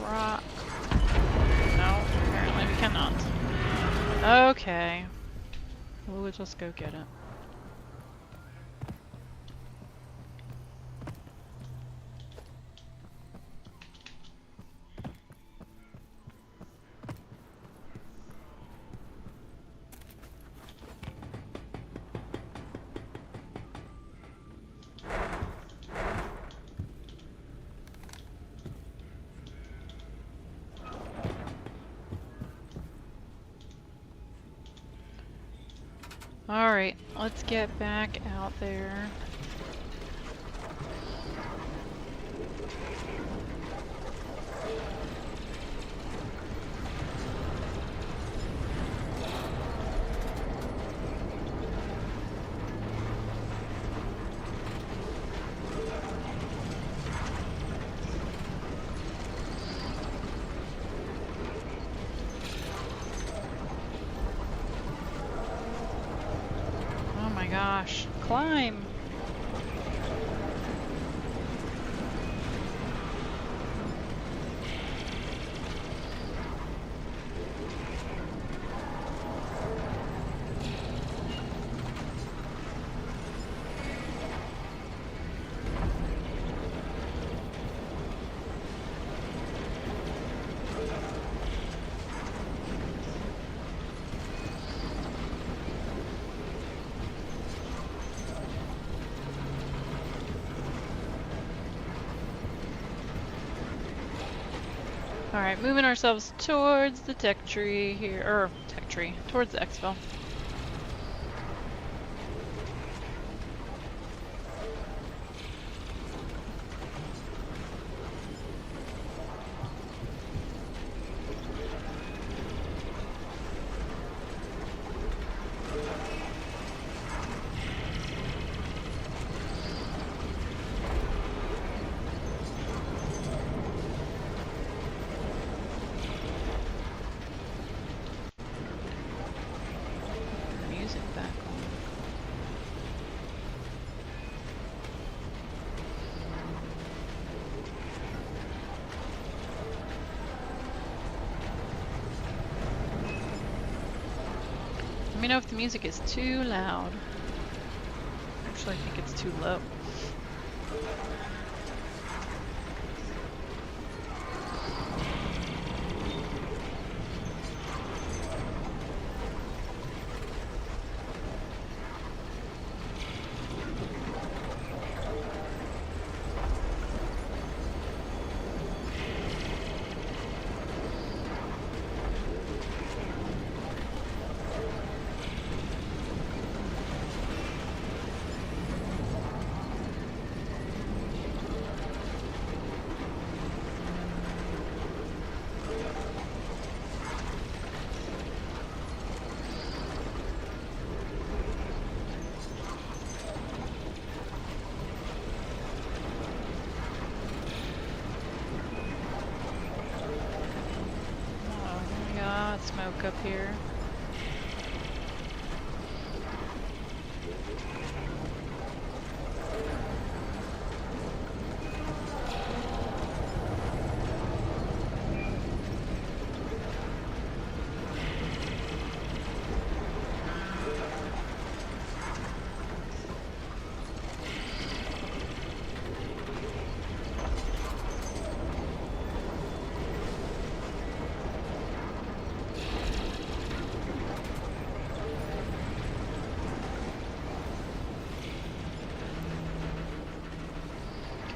rock. No, apparently we cannot. Okay. We'll just go get it. Alright, let's get back out there. Gosh, climb! Alright, moving ourselves towards the tech tree here, or tech tree, towards the exfil. Let me know if the music is too loud. Actually, I think it's too low. smoke up here.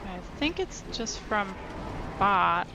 I think it's just from bots.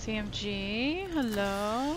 CMG, hello.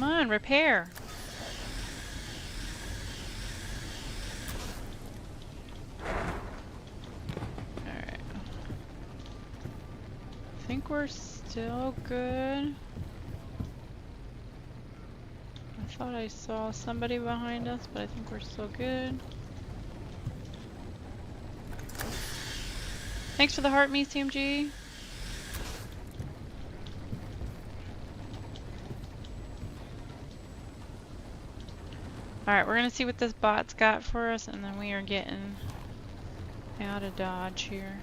Come on, repair. Alright. I think we're still good. I thought I saw somebody behind us, but I think we're still good. Thanks for the heart, me, CMG. Alright, we're gonna see what this bot's got for us, and then we are getting out of Dodge here.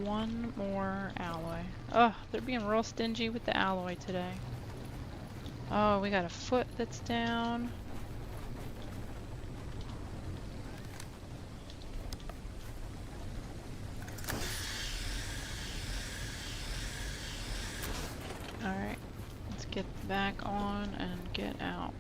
One more alloy. Oh, they're being real stingy with the alloy today. Oh, we got a foot that's down. Alright, let's get back on and get out.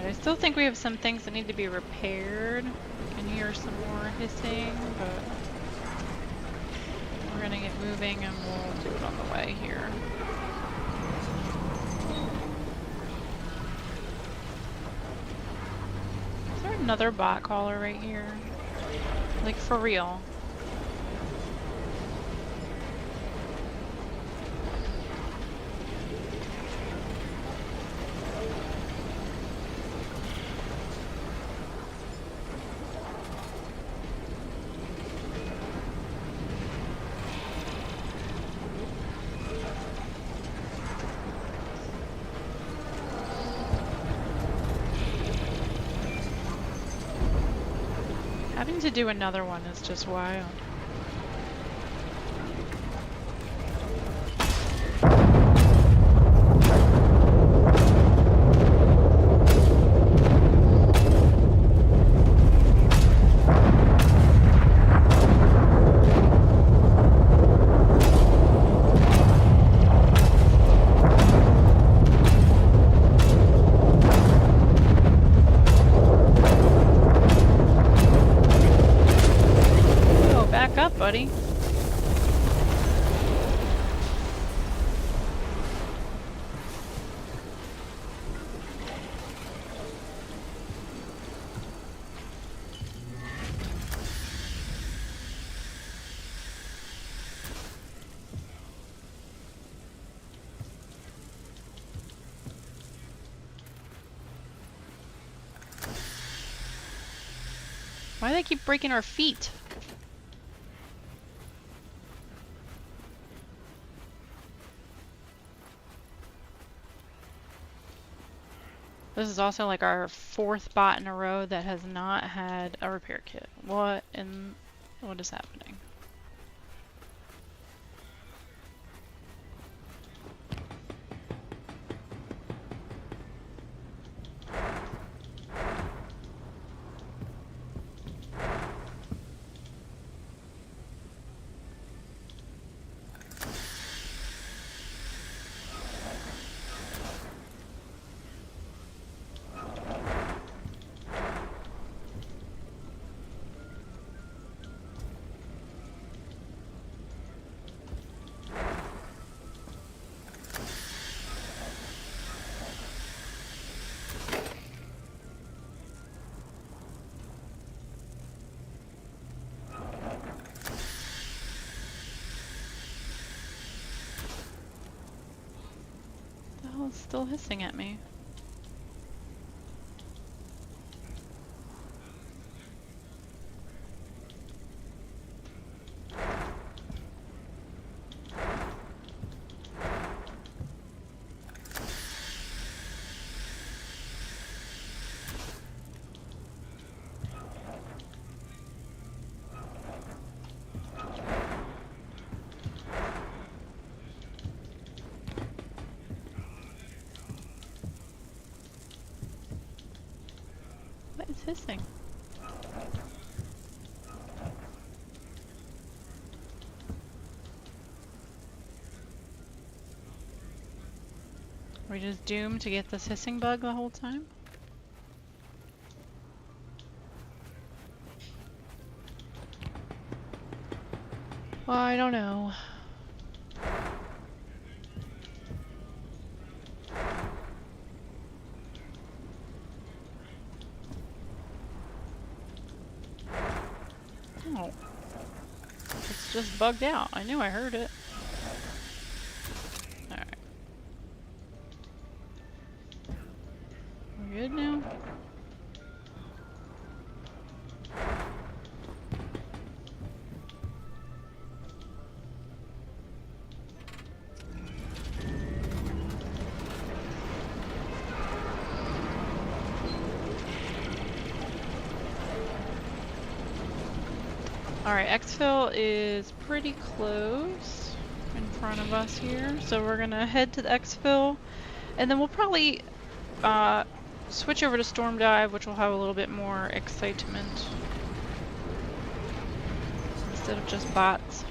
I still think we have some things that need to be repaired. I can hear some more hissing, but we're gonna get moving and we'll do it on the way here. another bot caller right here? Like, for real. Having to do another one is just wild. Back up, buddy. Why do they keep breaking our feet? This is also like our 4th bot in a row that has not had a repair kit. What is happening? It's still hissing at me. What is hissing? Are we just doomed to get this hissing bug the whole time? Well, I don't know. Oh. It's just bugged out. I knew I heard it. Alright. We're good now? Alright, exfil is pretty close in front of us here, so we're gonna head to the exfil, and then we'll probably switch over to storm dive, which will have a little bit more excitement instead of just bots.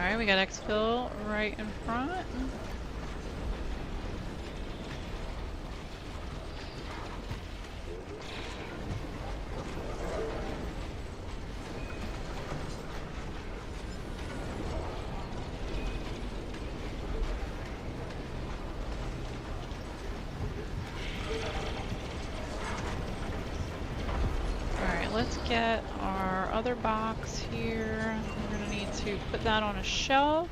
Alright, we got exfil right in front. Alright, let's get our other box here. We're gonna need to put that on a shelf.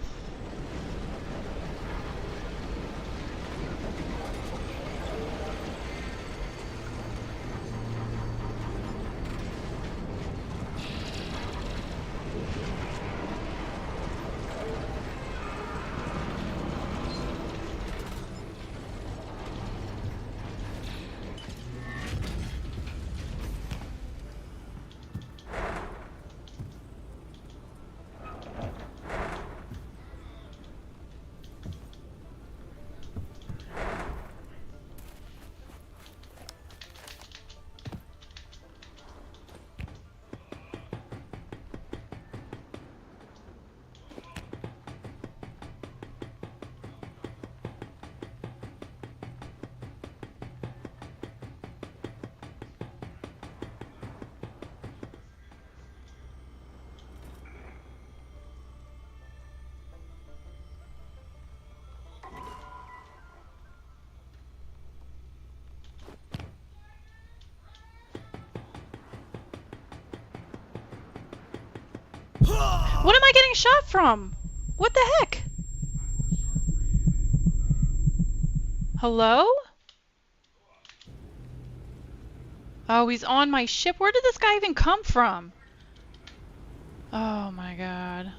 What am I getting shot from? What the heck? Hello? Oh, he's on my ship. Where did this guy even come from? Oh my god.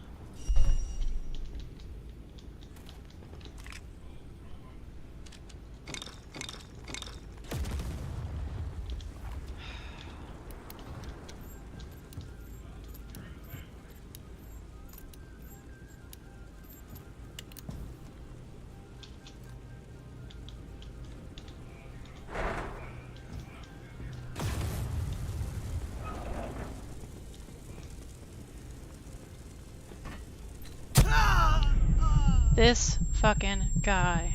This fucking guy.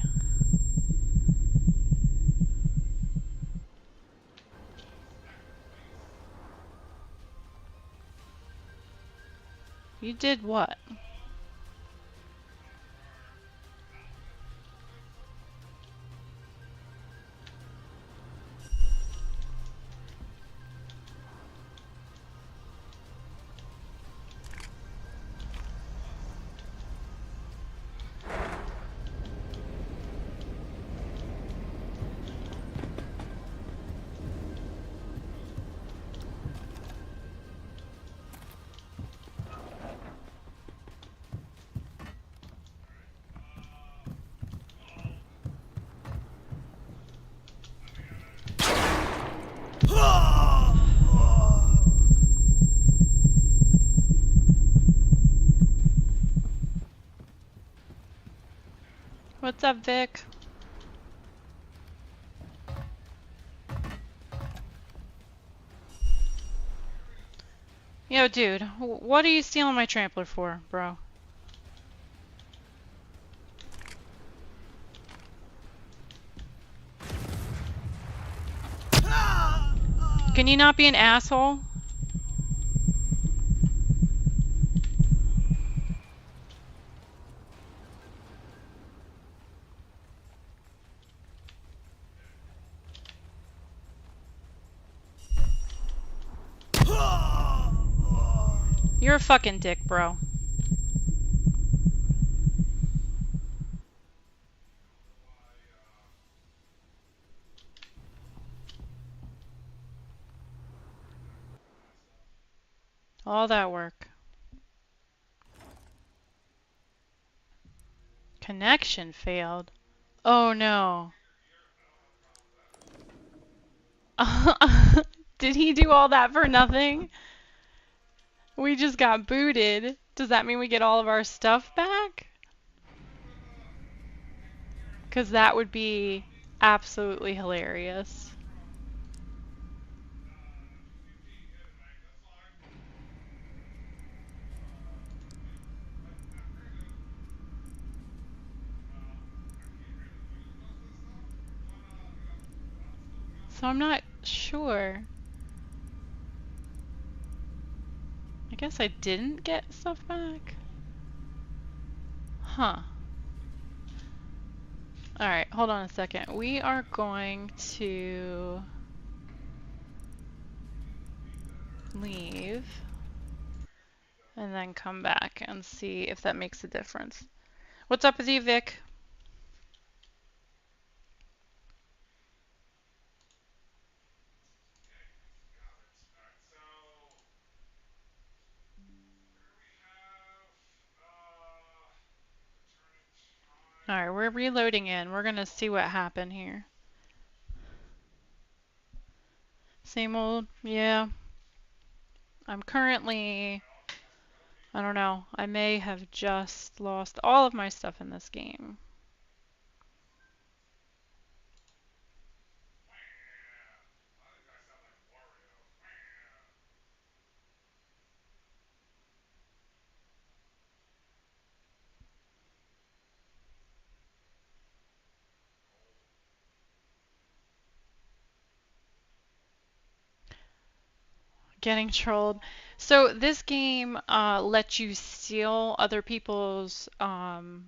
You did what? What's up, Vic? Yo, dude, what are you stealing my trampler for, bro? Can you not be an asshole? You're a fucking dick, bro. All that work. Connection failed. Oh no. Did he do all that for nothing? We just got booted. Does that mean we get all of our stuff back? Because that would be absolutely hilarious. So I'm not sure. I guess I didn't get stuff back? Huh. Alright, hold on a second. We are going to leave and then come back and see if that makes a difference. What's up with you, Vic? Alright, we're reloading in. We're gonna see what happened here. Same old, yeah. I'm currently, I don't know, I may have just lost all of my stuff in this game. Getting trolled. So this game lets you steal other people's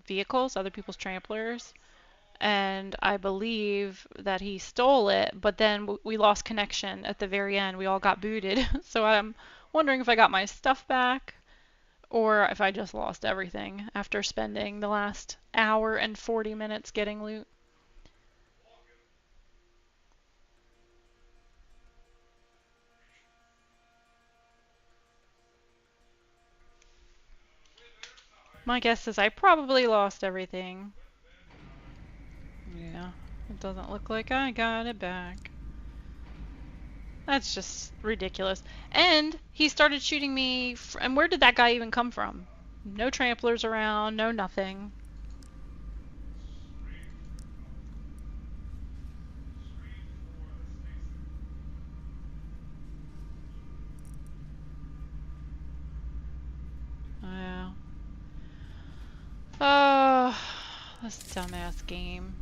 vehicles, other people's tramplers, and I believe that he stole it, but then we lost connection at the very end. We all got booted. So I'm wondering if I got my stuff back or if I just lost everything after spending the last hour and 40 minutes getting loot. My guess is I probably lost everything. Yeah, it doesn't look like I got it back. That's just ridiculous. And he started shooting me. And where did that guy even come from? No tramplers around, no nothing. Yeah. Oh, this dumbass game.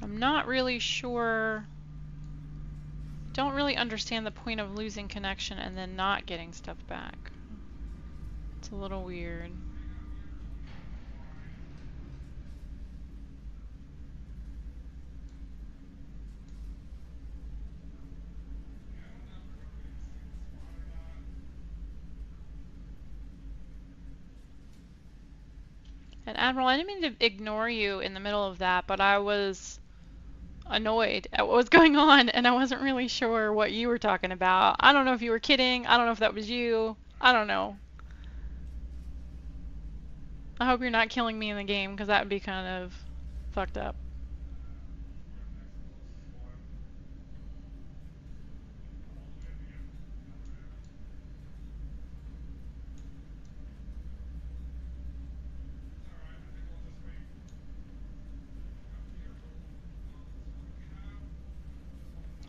I'm not really sure. Don't really understand the point of losing connection and then not getting stuff back. It's a little weird. And Admiral, I didn't mean to ignore you in the middle of that, but I was annoyed at what was going on and I wasn't really sure what you were talking about. I don't know if you were kidding. I don't know if that was you. I don't know. I hope you're not killing me in the game because that would be kind of fucked up.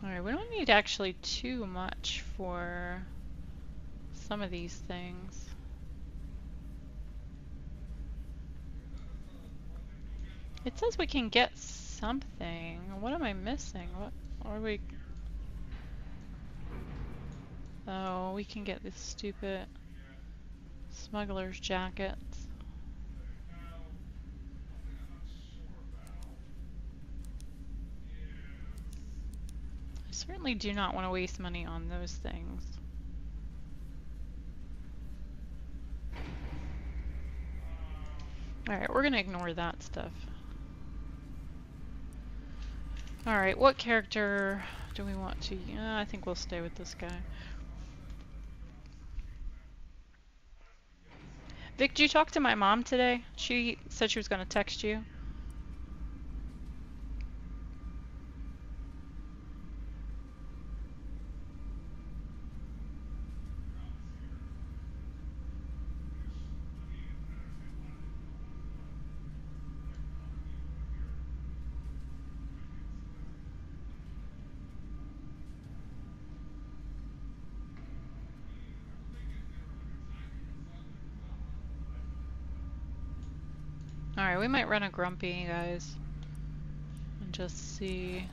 Alright, we don't need actually too much for some of these things. It says we can get something. What am I missing? What are we... Oh, we can get this stupid smuggler's jackets. I certainly do not want to waste money on those things. Alright, we're gonna ignore that stuff. Alright, what character do we want to... I think we'll stay with this guy. Vic, did you talk to my mom today? She said she was gonna text you. Alright, we might run a grumpy, guys. And just see.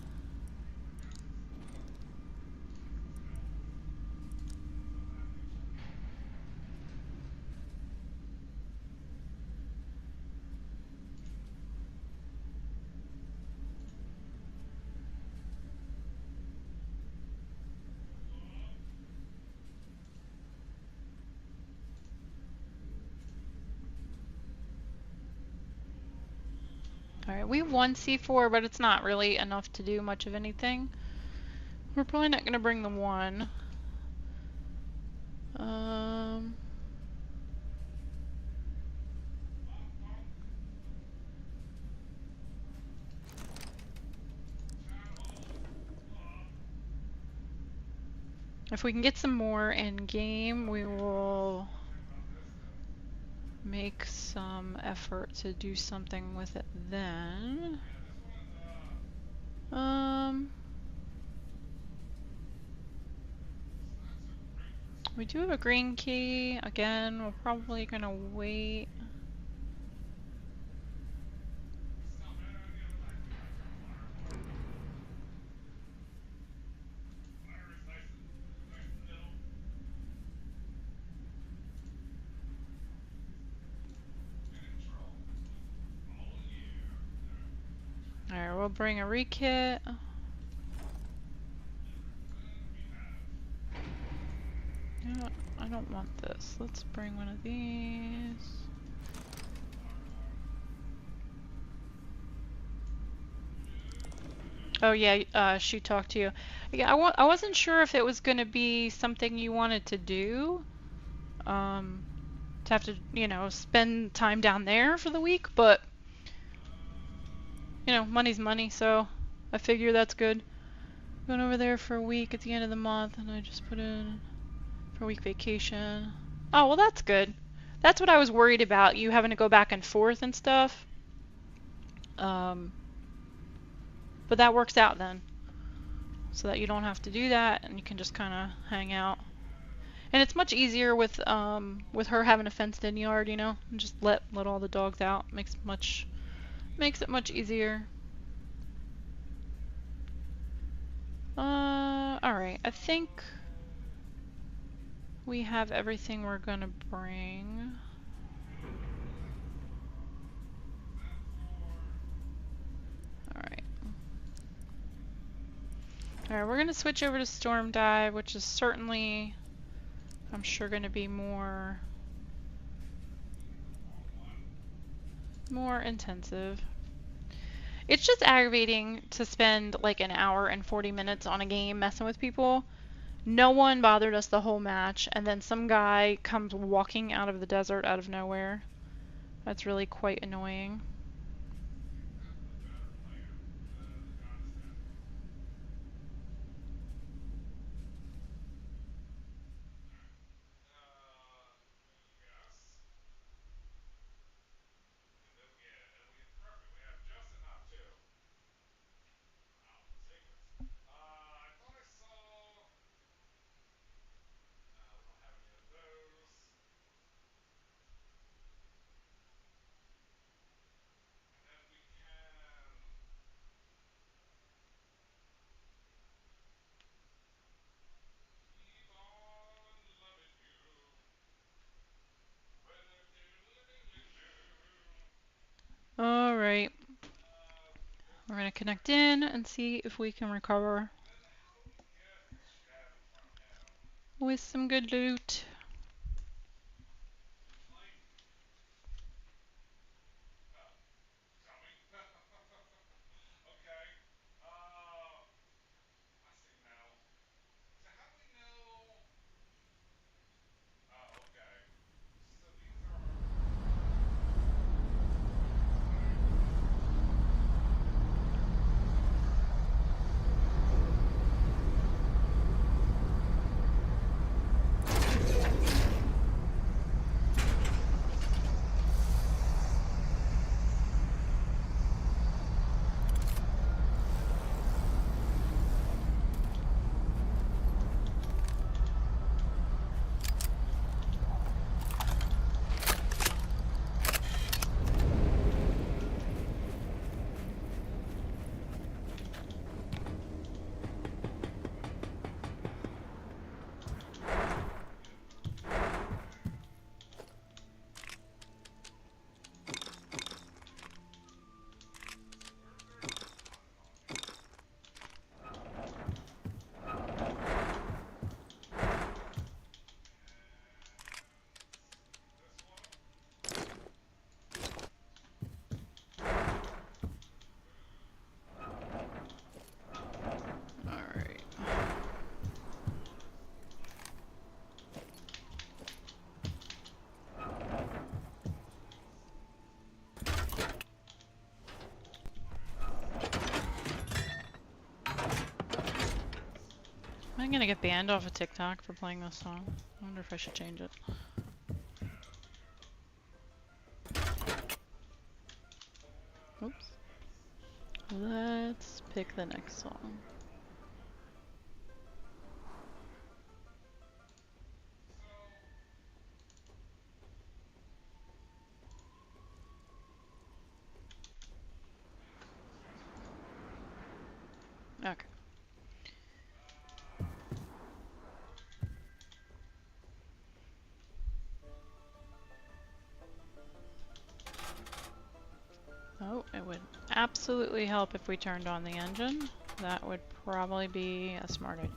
Alright, we have one C4, but it's not really enough to do much of anything. We're probably not going to bring the one. If we can get some more in game, we will make some effort to do something with it then. We do have a green key. Again, we're probably gonna wait. Alright, we'll bring a rekit. No, I don't want this. Let's bring one of these. Oh yeah, she talked to you. Yeah, I wasn't sure if it was gonna be something you wanted to do. To have to, you know, spend time down there for the week, but you know, money's money, so I figure that's good. Going over there for a week at the end of the month, and I just put in for a week vacation. Oh, well that's good. That's what I was worried about, you having to go back and forth and stuff. But that works out then. So that you don't have to do that, and you can just kind of hang out. And it's much easier with her having a fenced-in yard, you know, and just let all the dogs out. Makes it much easier. Alright, I think we have everything we're gonna bring. Alright. Alright, we're gonna switch over to Storm Dive, which is certainly, I'm sure, gonna be more intensive. It's just aggravating to spend like an hour and 40 minutes on a game messing with people. No one bothered us the whole match, and then some guy comes walking out of the desert out of nowhere. That's really quite annoying. Alright. We're gonna connect in and see if we can recover with some good loot. I'm gonna get banned off of TikTok for playing this song. I wonder if I should change it. Oops. Let's pick the next song. Okay. Oh, it would absolutely help if we turned on the engine. That would probably be a smart idea.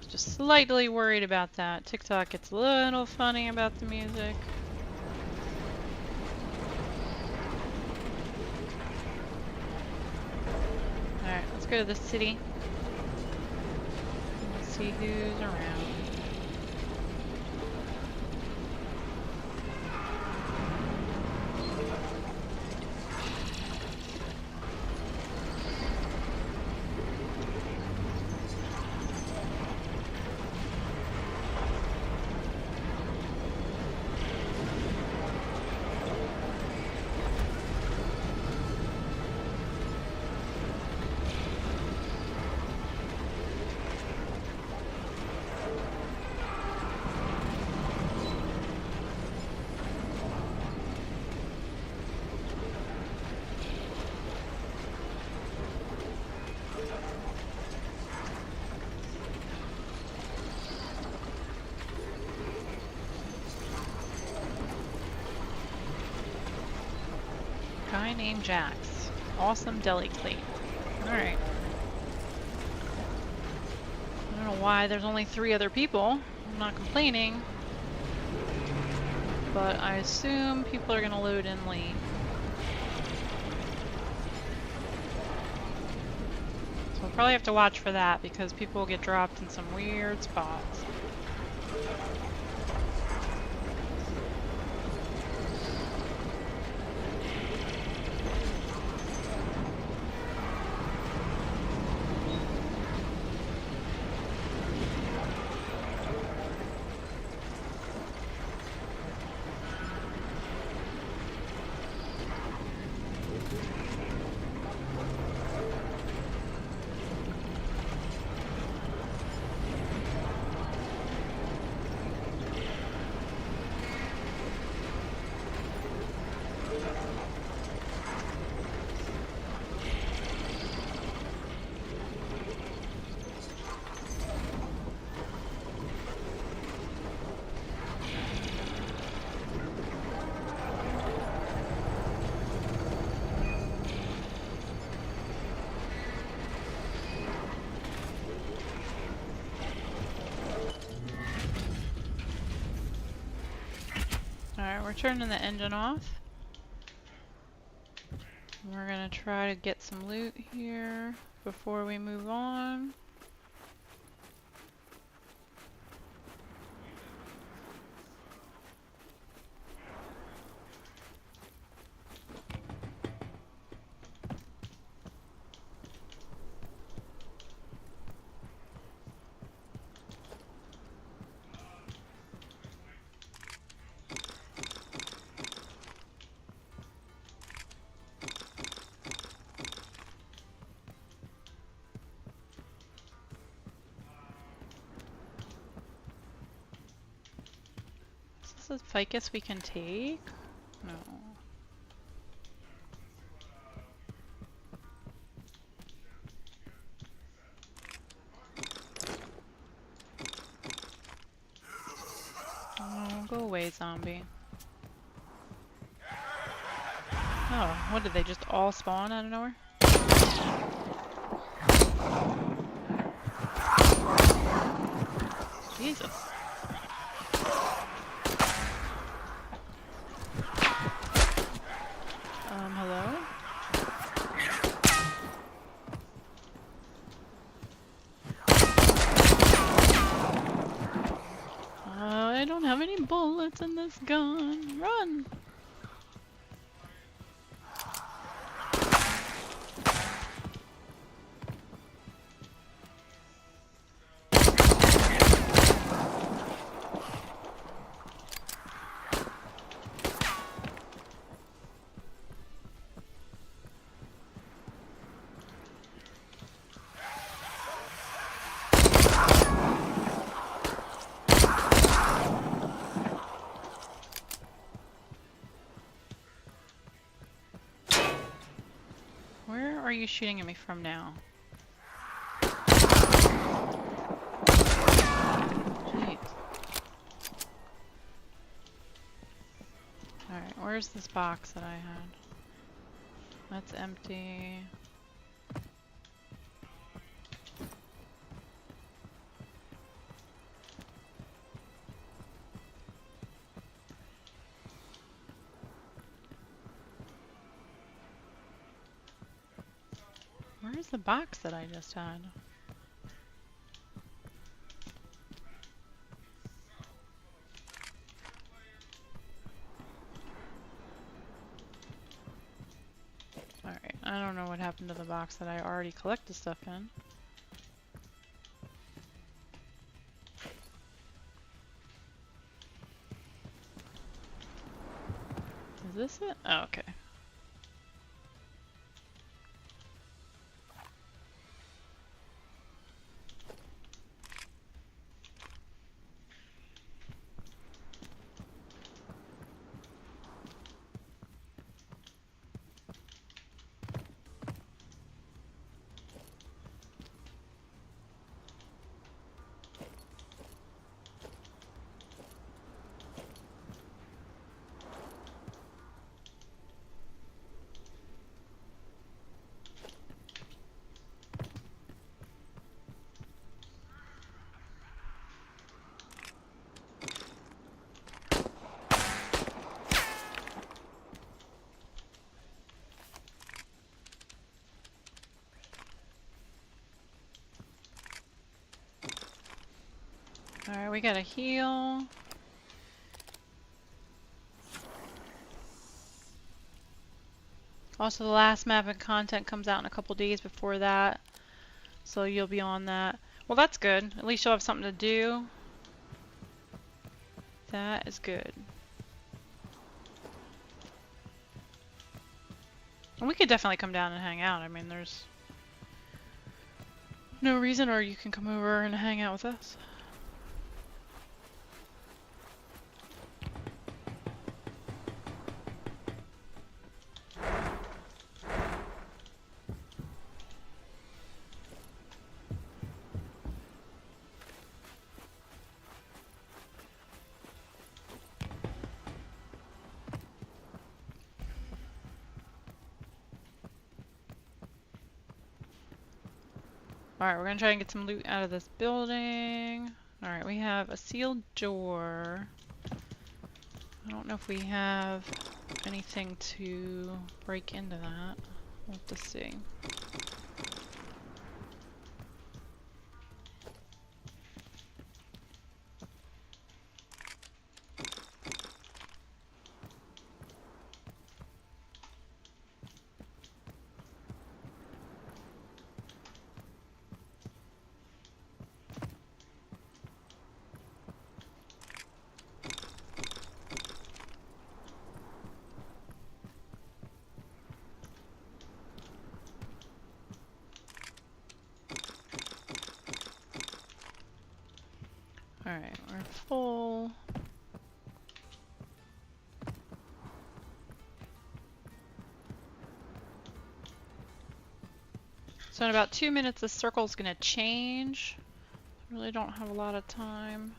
Just slightly worried about that. TikTok gets a little funny about the music. Alright, let's go to the city. Let's see who's around. Guy named Jax. Awesome deli plate. Alright. I don't know why there's only 3 other people. I'm not complaining. But I assume people are gonna load in late. So we'll probably have to watch for that because people will get dropped in some weird spots. Alright, we're turning the engine off. We're gonna try to get some loot here before we move on. Is this a ficus we can take? No. Oh, go away, zombie. Oh, what did they just all spawn out of nowhere? Jesus. Hello? I don't have any bullets. bullets in this gun. Run! Where are you shooting at me from now? Jeez. Alright, where's this box that I had? That's empty. Where's the box that I just had? Alright, I don't know what happened to the box that I already collected stuff in. Is this it? Oh, okay. Alright, we gotta heal. Also, the last map and content comes out in a couple days before that, so you'll be on that. Well, that's good. At least you'll have something to do. That is good. And we could definitely come down and hang out. I mean, there's no reason, or you can come over and hang out with us. Alright, we're gonna try and get some loot out of this building. Alright, we have a sealed door. I don't know if we have anything to break into that. We'll have to see. Alright, we're full. So in about 2 minutes, the circle's gonna change. I really don't have a lot of time.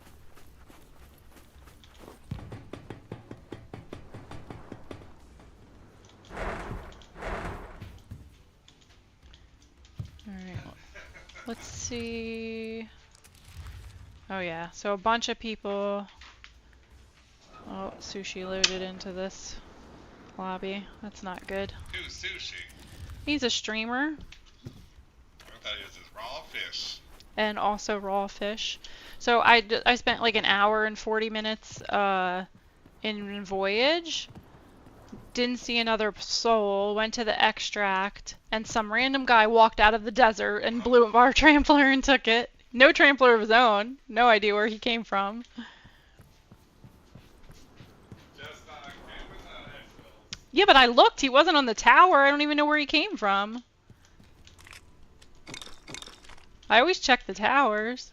Alright, let's see. Oh yeah, so a bunch of people. Oh, Sushi loaded into this lobby. That's not good. Who's Sushi? He's a streamer. I thought it was just raw fish. And also raw fish. So I spent like an hour and 40 minutes in Voyage. Didn't see another soul, went to the extract, and some random guy walked out of the desert and blew up our trampler and took it. No trampler of his own. No idea where he came from. Yeah, but I looked. He wasn't on the tower. I don't even know where he came from. I always check the towers.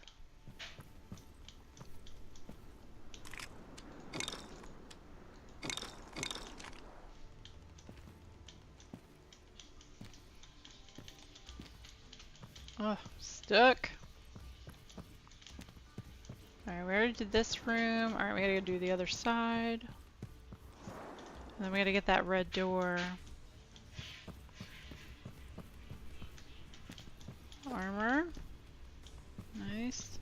Oh, stuck. Alright, we already did this room. Alright, we gotta go do the other side. And then we gotta get that red door. Armor. Nice.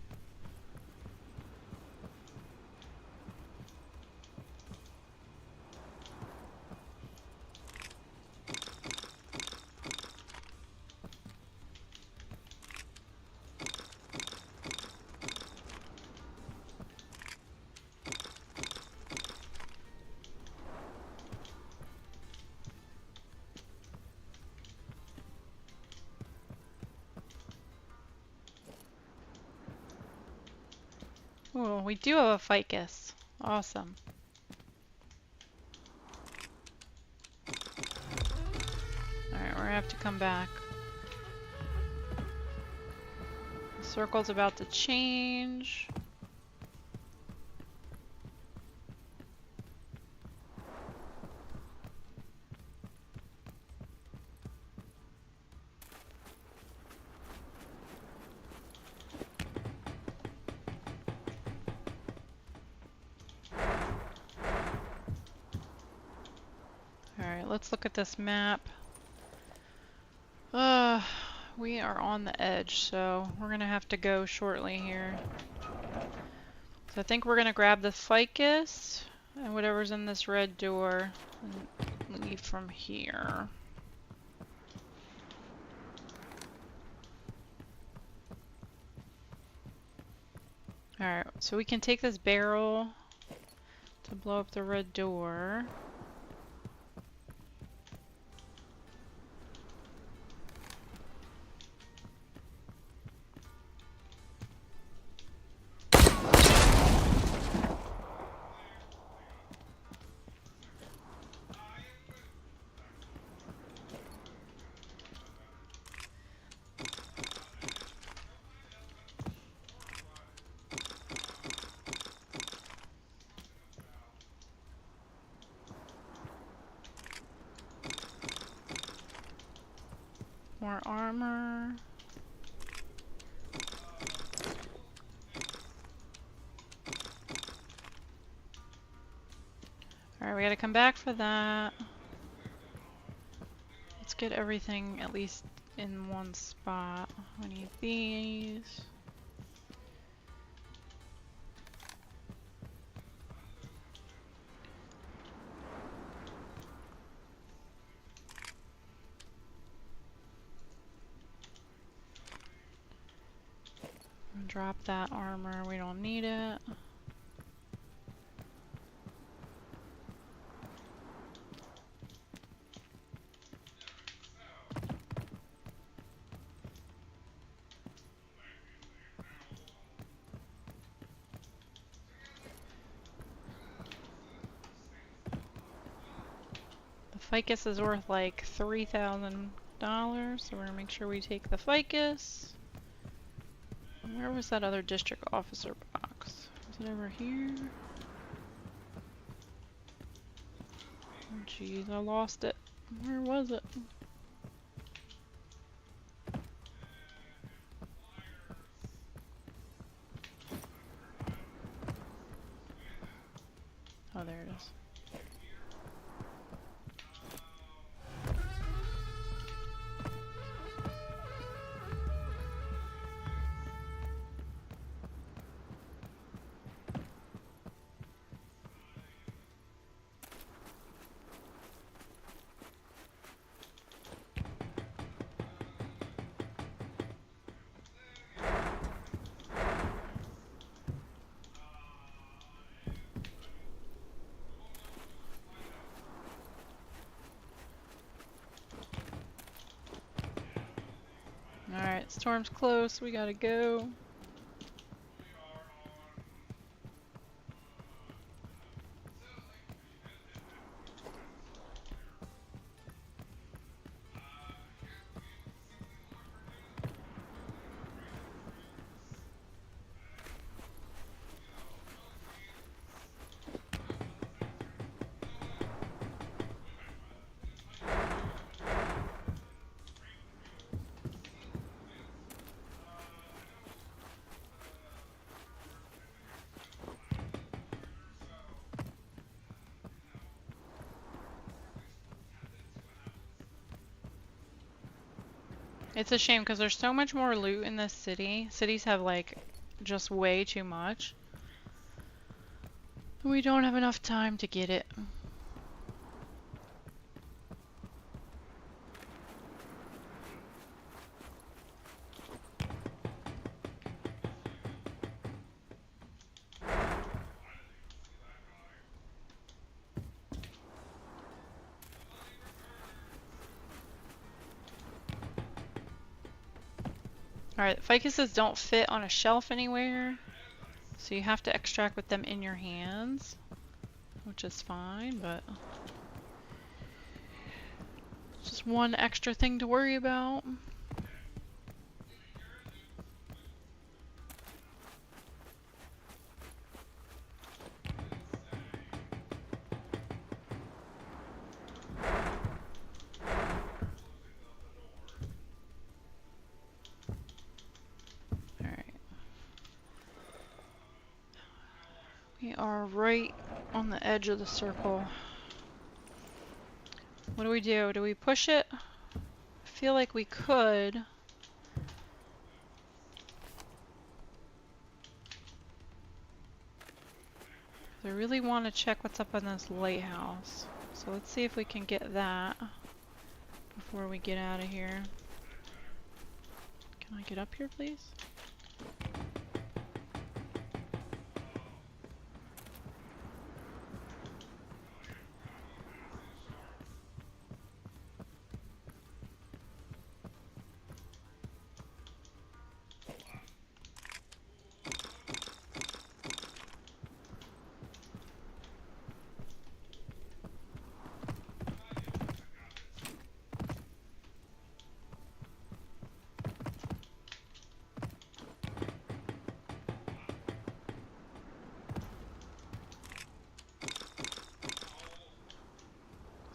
Oh, we do have a ficus. Awesome. Alright, we're gonna have to come back. The circle's about to change. Alright, let's look at this map. We are on the edge, so we're gonna have to go shortly here. So I think we're gonna grab the ficus and whatever's in this red door and leave from here. Alright, so we can take this barrel to blow up the red door. More armor. Alright, we gotta come back for that. Let's get everything at least in one spot. We need these. Drop that armor, we don't need it. The ficus is worth like $3,000, so we're gonna make sure we take the ficus. Where was that other district officer box? Is it over here? Oh jeez, I lost it. Where was it? Oh, there it is. Storm's close, we gotta go. It's a shame because there's so much more loot in this city. Cities have like just way too much. We don't have enough time to get it. Alright, ficuses don't fit on a shelf anywhere, so you have to extract with them in your hands, which is fine, but just one extra thing to worry about. We are right on the edge of the circle. What do we do? Do we push it? I feel like we could. I really want to check what's up on this lighthouse. So let's see if we can get that before we get out of here. Can I get up here, please?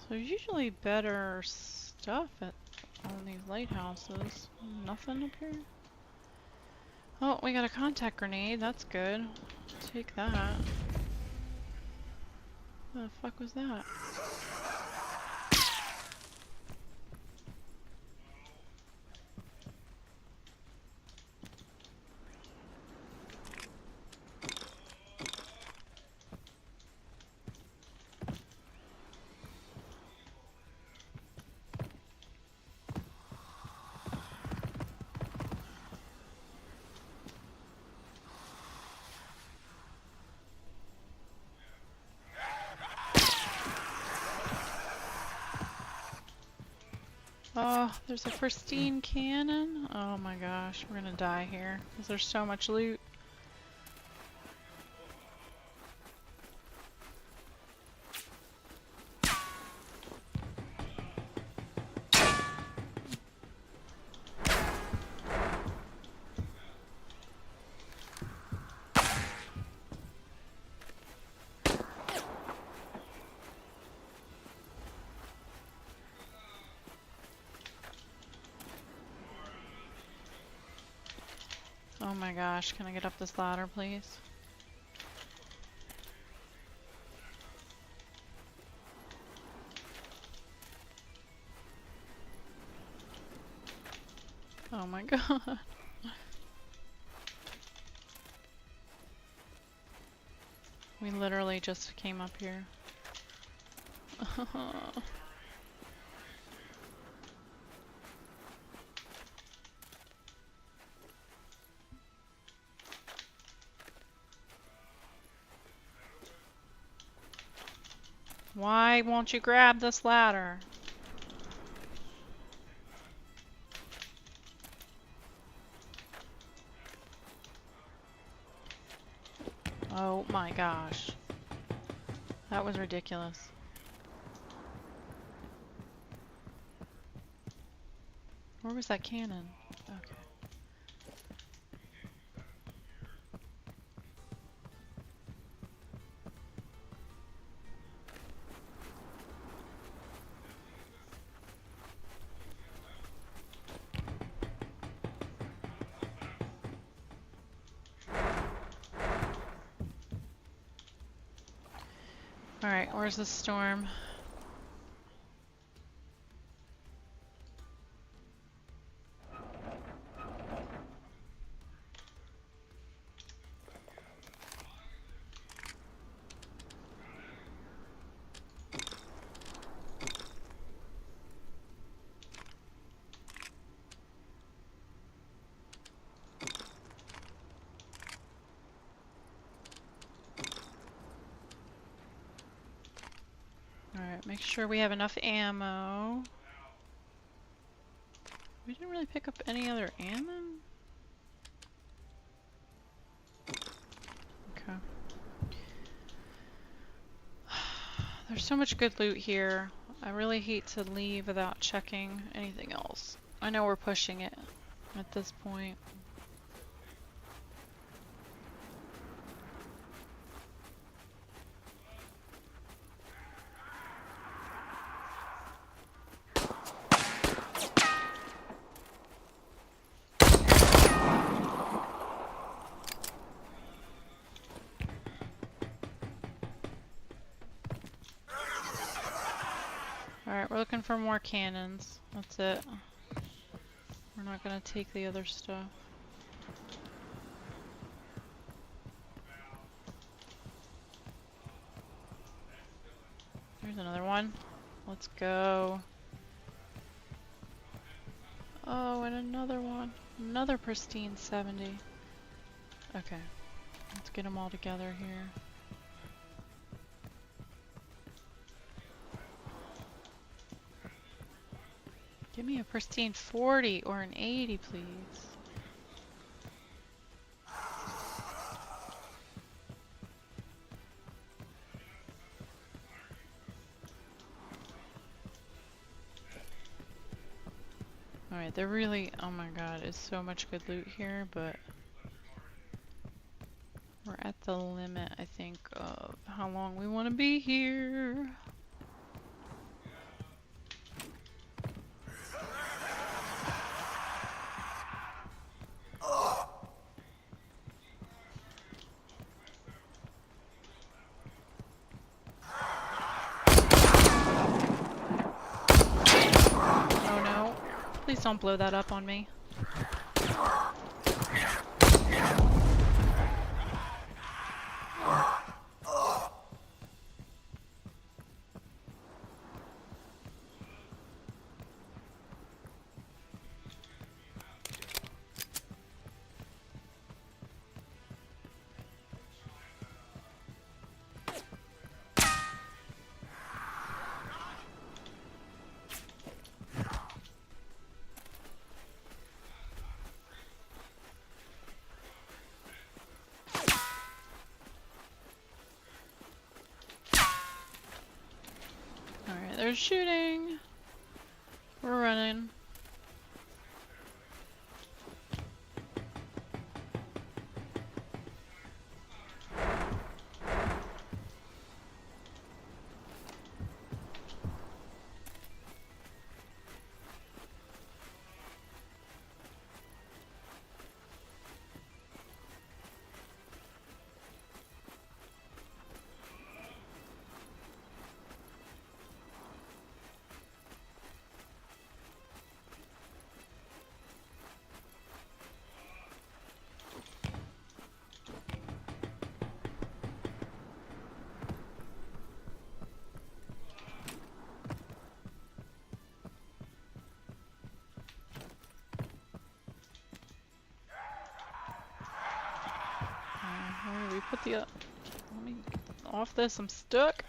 There's usually better stuff at all these lighthouses. Nothing up here? Oh, we got a contact grenade. That's good. Take that. What the fuck was that? Oh, there's a pristine cannon. Oh my gosh, we're gonna die here because there's so much loot. Oh my gosh, can I get up this ladder, please? Oh my god. We literally just came up here. Why won't you grab this ladder? Oh my gosh. That was ridiculous. Where was that cannon? Okay. Alright, where's the storm? Alright, make sure we have enough ammo. We didn't really pick up any other ammo? Okay. There's so much good loot here. I really hate to leave without checking anything else. I know we're pushing it at this point. Alright, we're looking for more cannons. That's it. We're not gonna take the other stuff. There's another one. Let's go. Oh, and another one. Another pristine 70. Okay. Let's get them all together here. Give me a pristine 40 or an 80, please. Alright, they're really, oh my god, it's so much good loot here, but we're at the limit, I think, of how long we want to be here. Oh no, please don't blow that up on me. Alright, they're shooting. We're running. Where do we put the, let me get off this, I'm stuck.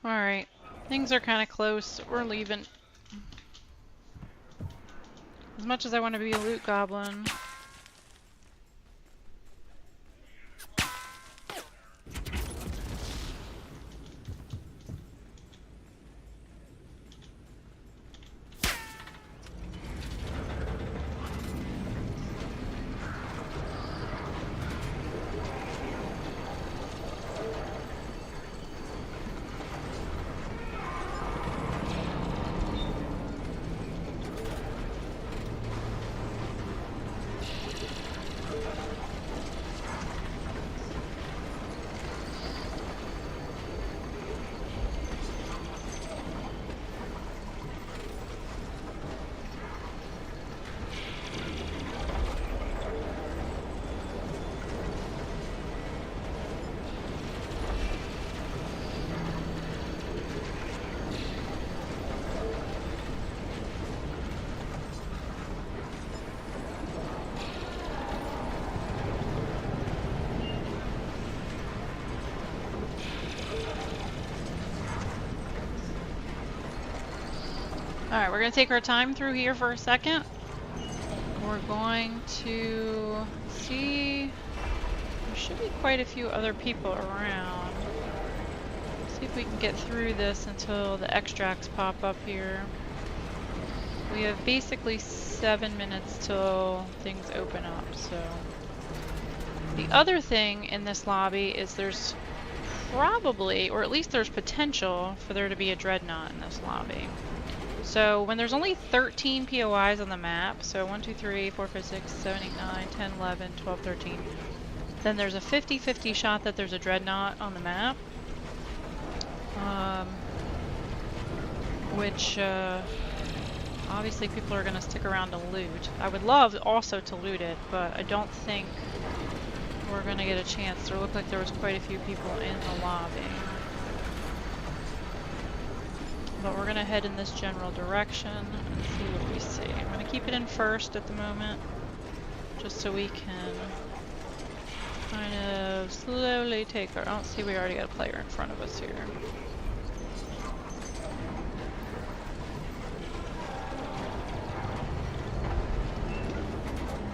Alright. Things are kind of close. We're leaving. As much as I want to be a loot goblin. Alright, we're going to take our time through here for a second. We're going to see... There should be quite a few other people around. See if we can get through this until the extracts pop up here. We have basically 7 minutes till things open up, so... The other thing in this lobby is there's probably, or at least there's potential for there to be a dreadnought in this lobby. So when there's only 13 POIs on the map, so 1, 2, 3, 4, 5, 6, 7, 8, 9, 10, 11, 12, 13, then there's a 50-50 shot that there's a dreadnought on the map. Which obviously people are going to stick around to loot. I would love also to loot it, but I don't think we're going to get a chance. There looked like there was quite a few people in the lobby. But we're going to head in this general direction and see what we see. I'm going to keep it in first at the moment, just so we can kind of slowly take our... Oh, see, we already got a player in front of us here.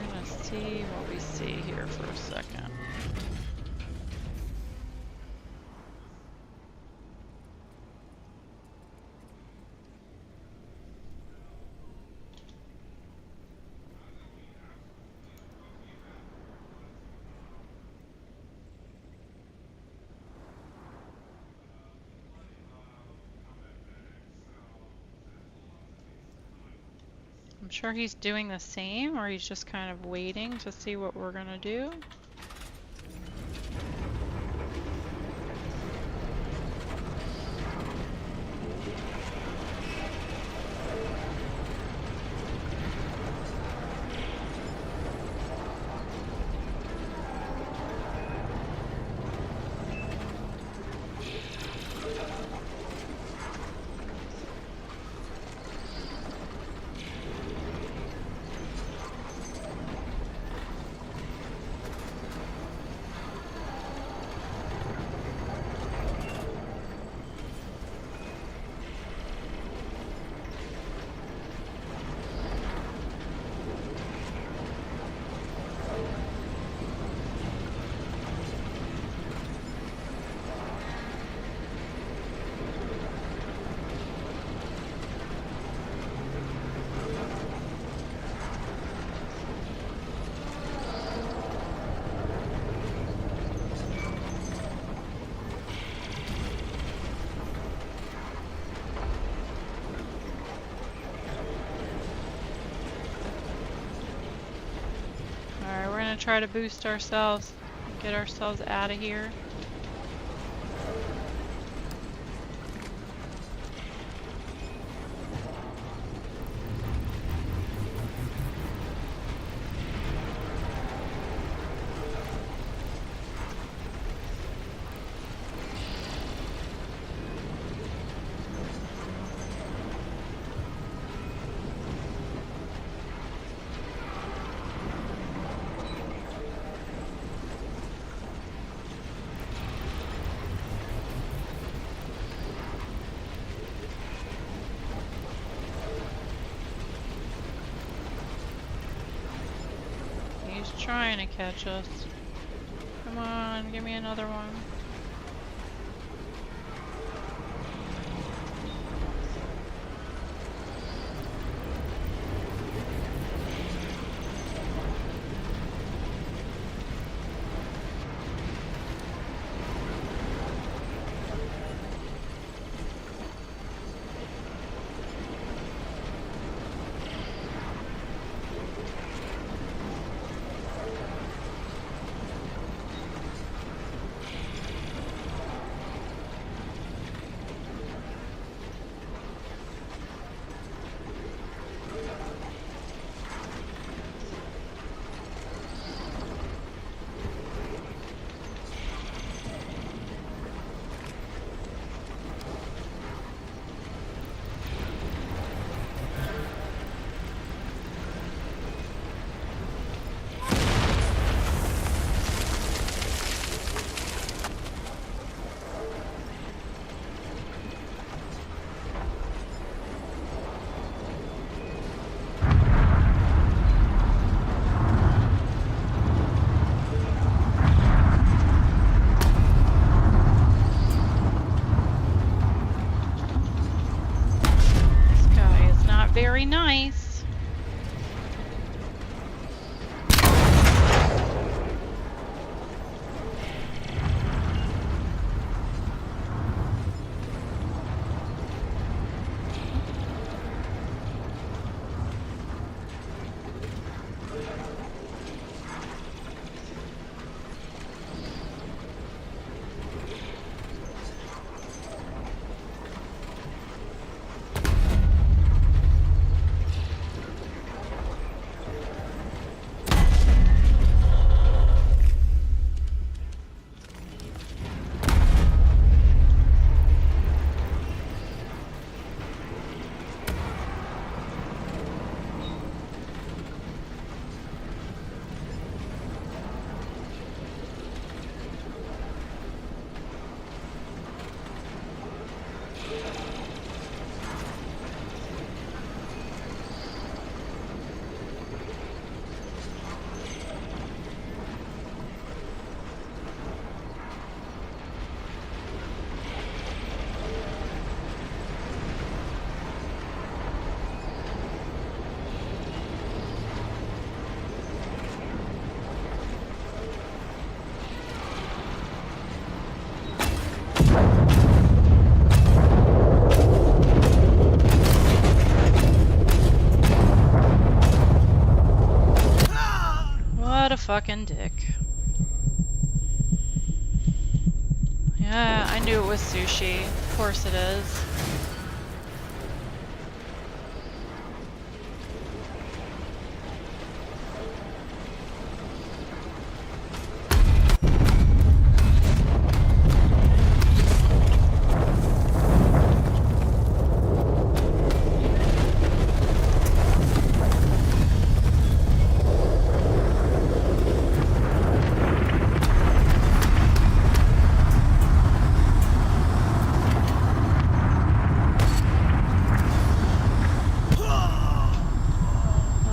We're going to see what we see here for a second. I'm sure he's doing the same, or he's just kind of waiting to see what we're gonna do. Try to boost ourselves, get ourselves out of here. trying to catch us. Come on, give me another one. Very nice. What a fucking dick. Yeah, I knew it was sushi. Of course it is.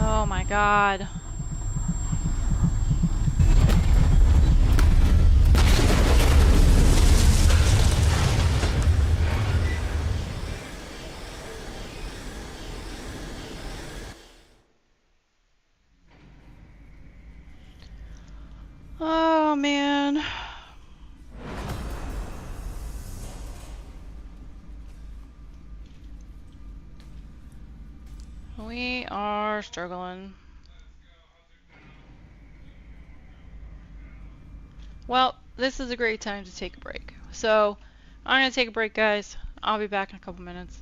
Oh my god. Oh man. We are struggling. Well, this is a great time to take a break. So, I'm gonna take a break, guys. I'll be back in a couple minutes.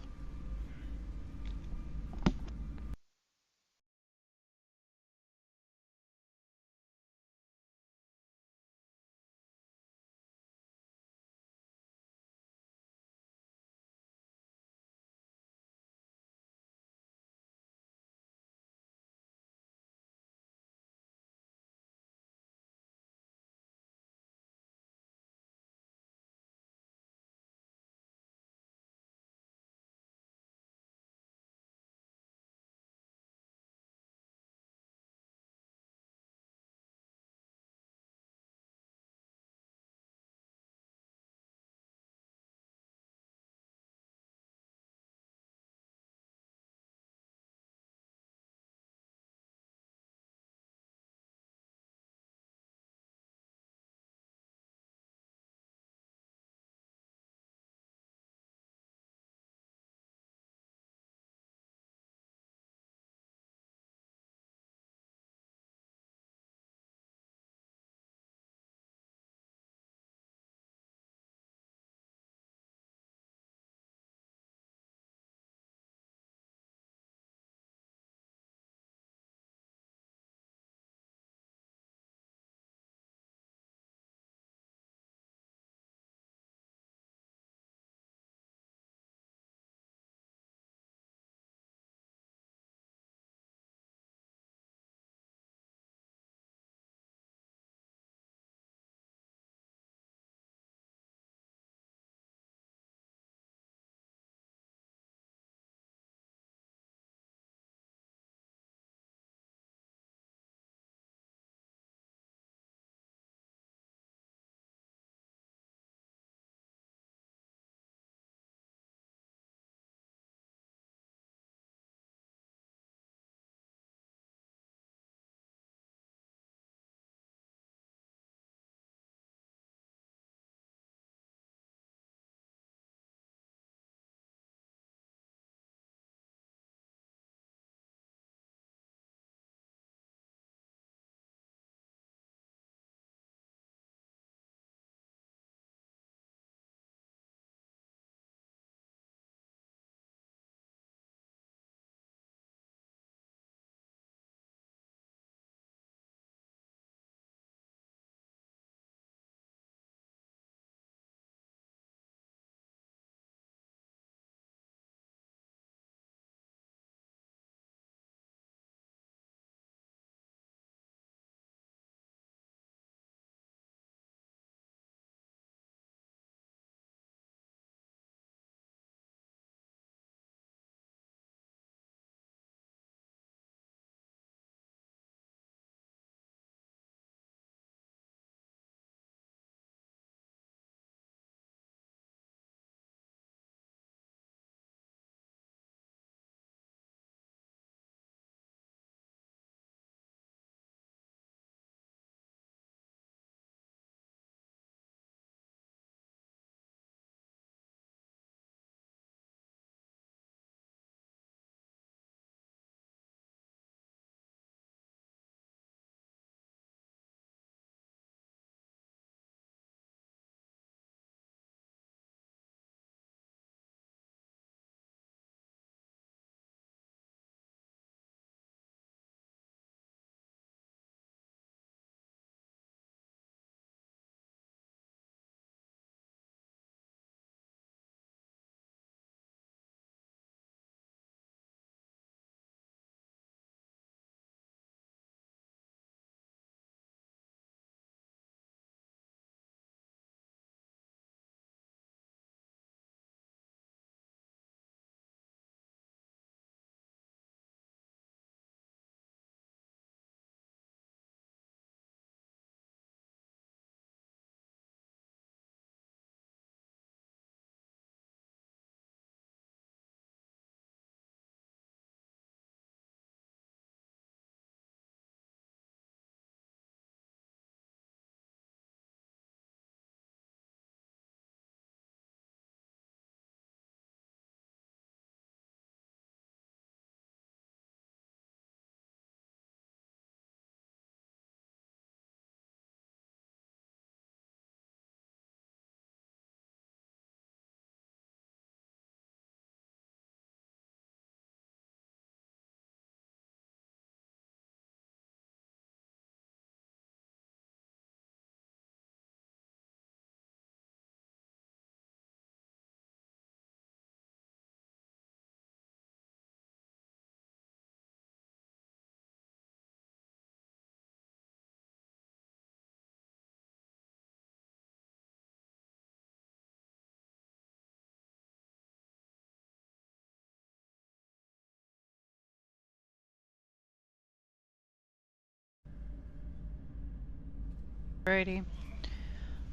Alrighty.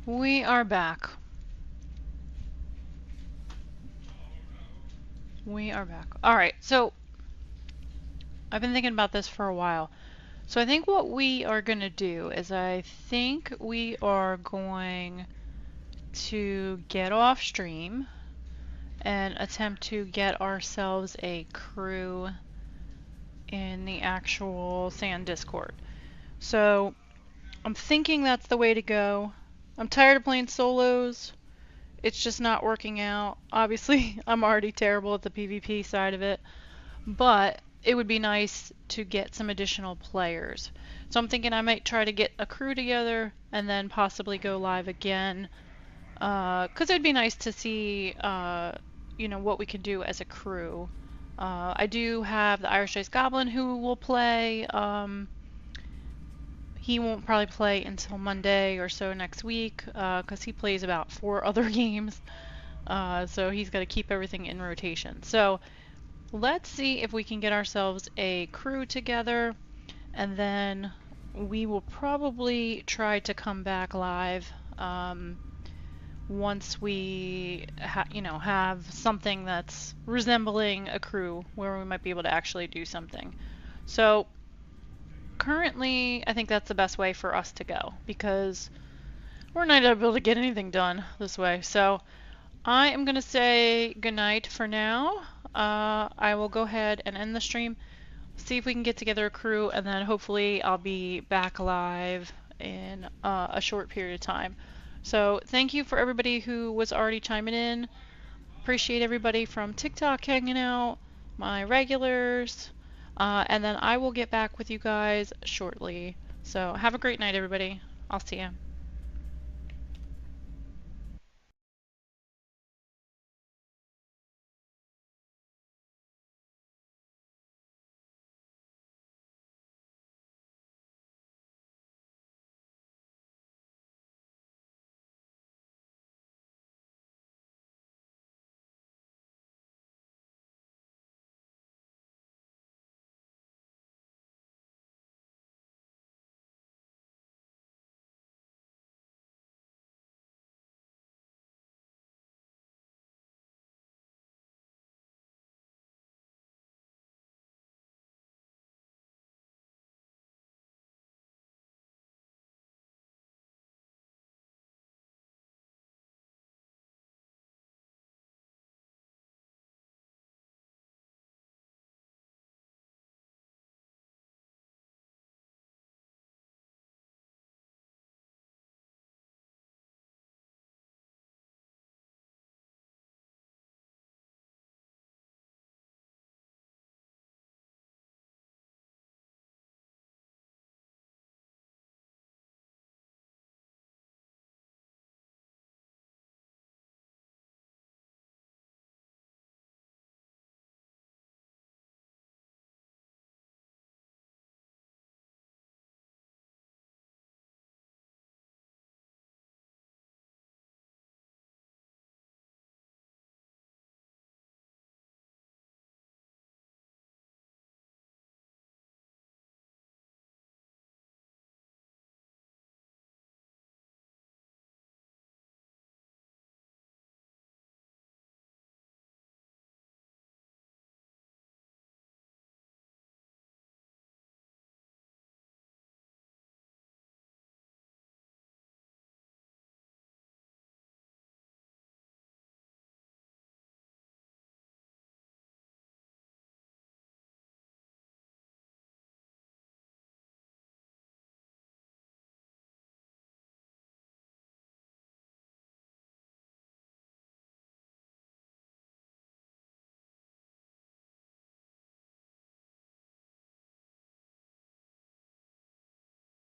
We are back. We are back. Alright, so I've been thinking about this for a while. So I think what we are going to do is I think we are going to get off stream and attempt to get ourselves a crew in the actual Sand Discord. So I'm thinking that's the way to go. I'm tired of playing solos. It's just not working out. Obviously, I'm already terrible at the PvP side of it, but it would be nice to get some additional players. So I'm thinking I might try to get a crew together and then possibly go live again. Because it'd be nice to see, what we can do as a crew. I do have the Irish Ice Goblin who will play. He won't probably play until Monday or so next week because he plays about 4 other games. So he's got to keep everything in rotation. So let's see if we can get ourselves a crew together, and then we will probably try to come back live once we have something that's resembling a crew where we might be able to actually do something. So currently, I think that's the best way for us to go because we're not able to get anything done this way. So I am going to say goodnight for now. I will go ahead and end the stream, see if we can get together a crew, and then hopefully I'll be back live in a short period of time. So thank you for everybody who was already chiming in. Appreciate everybody from TikTok hanging out, my regulars, and then I will get back with you guys shortly. So have a great night, everybody. I'll see ya.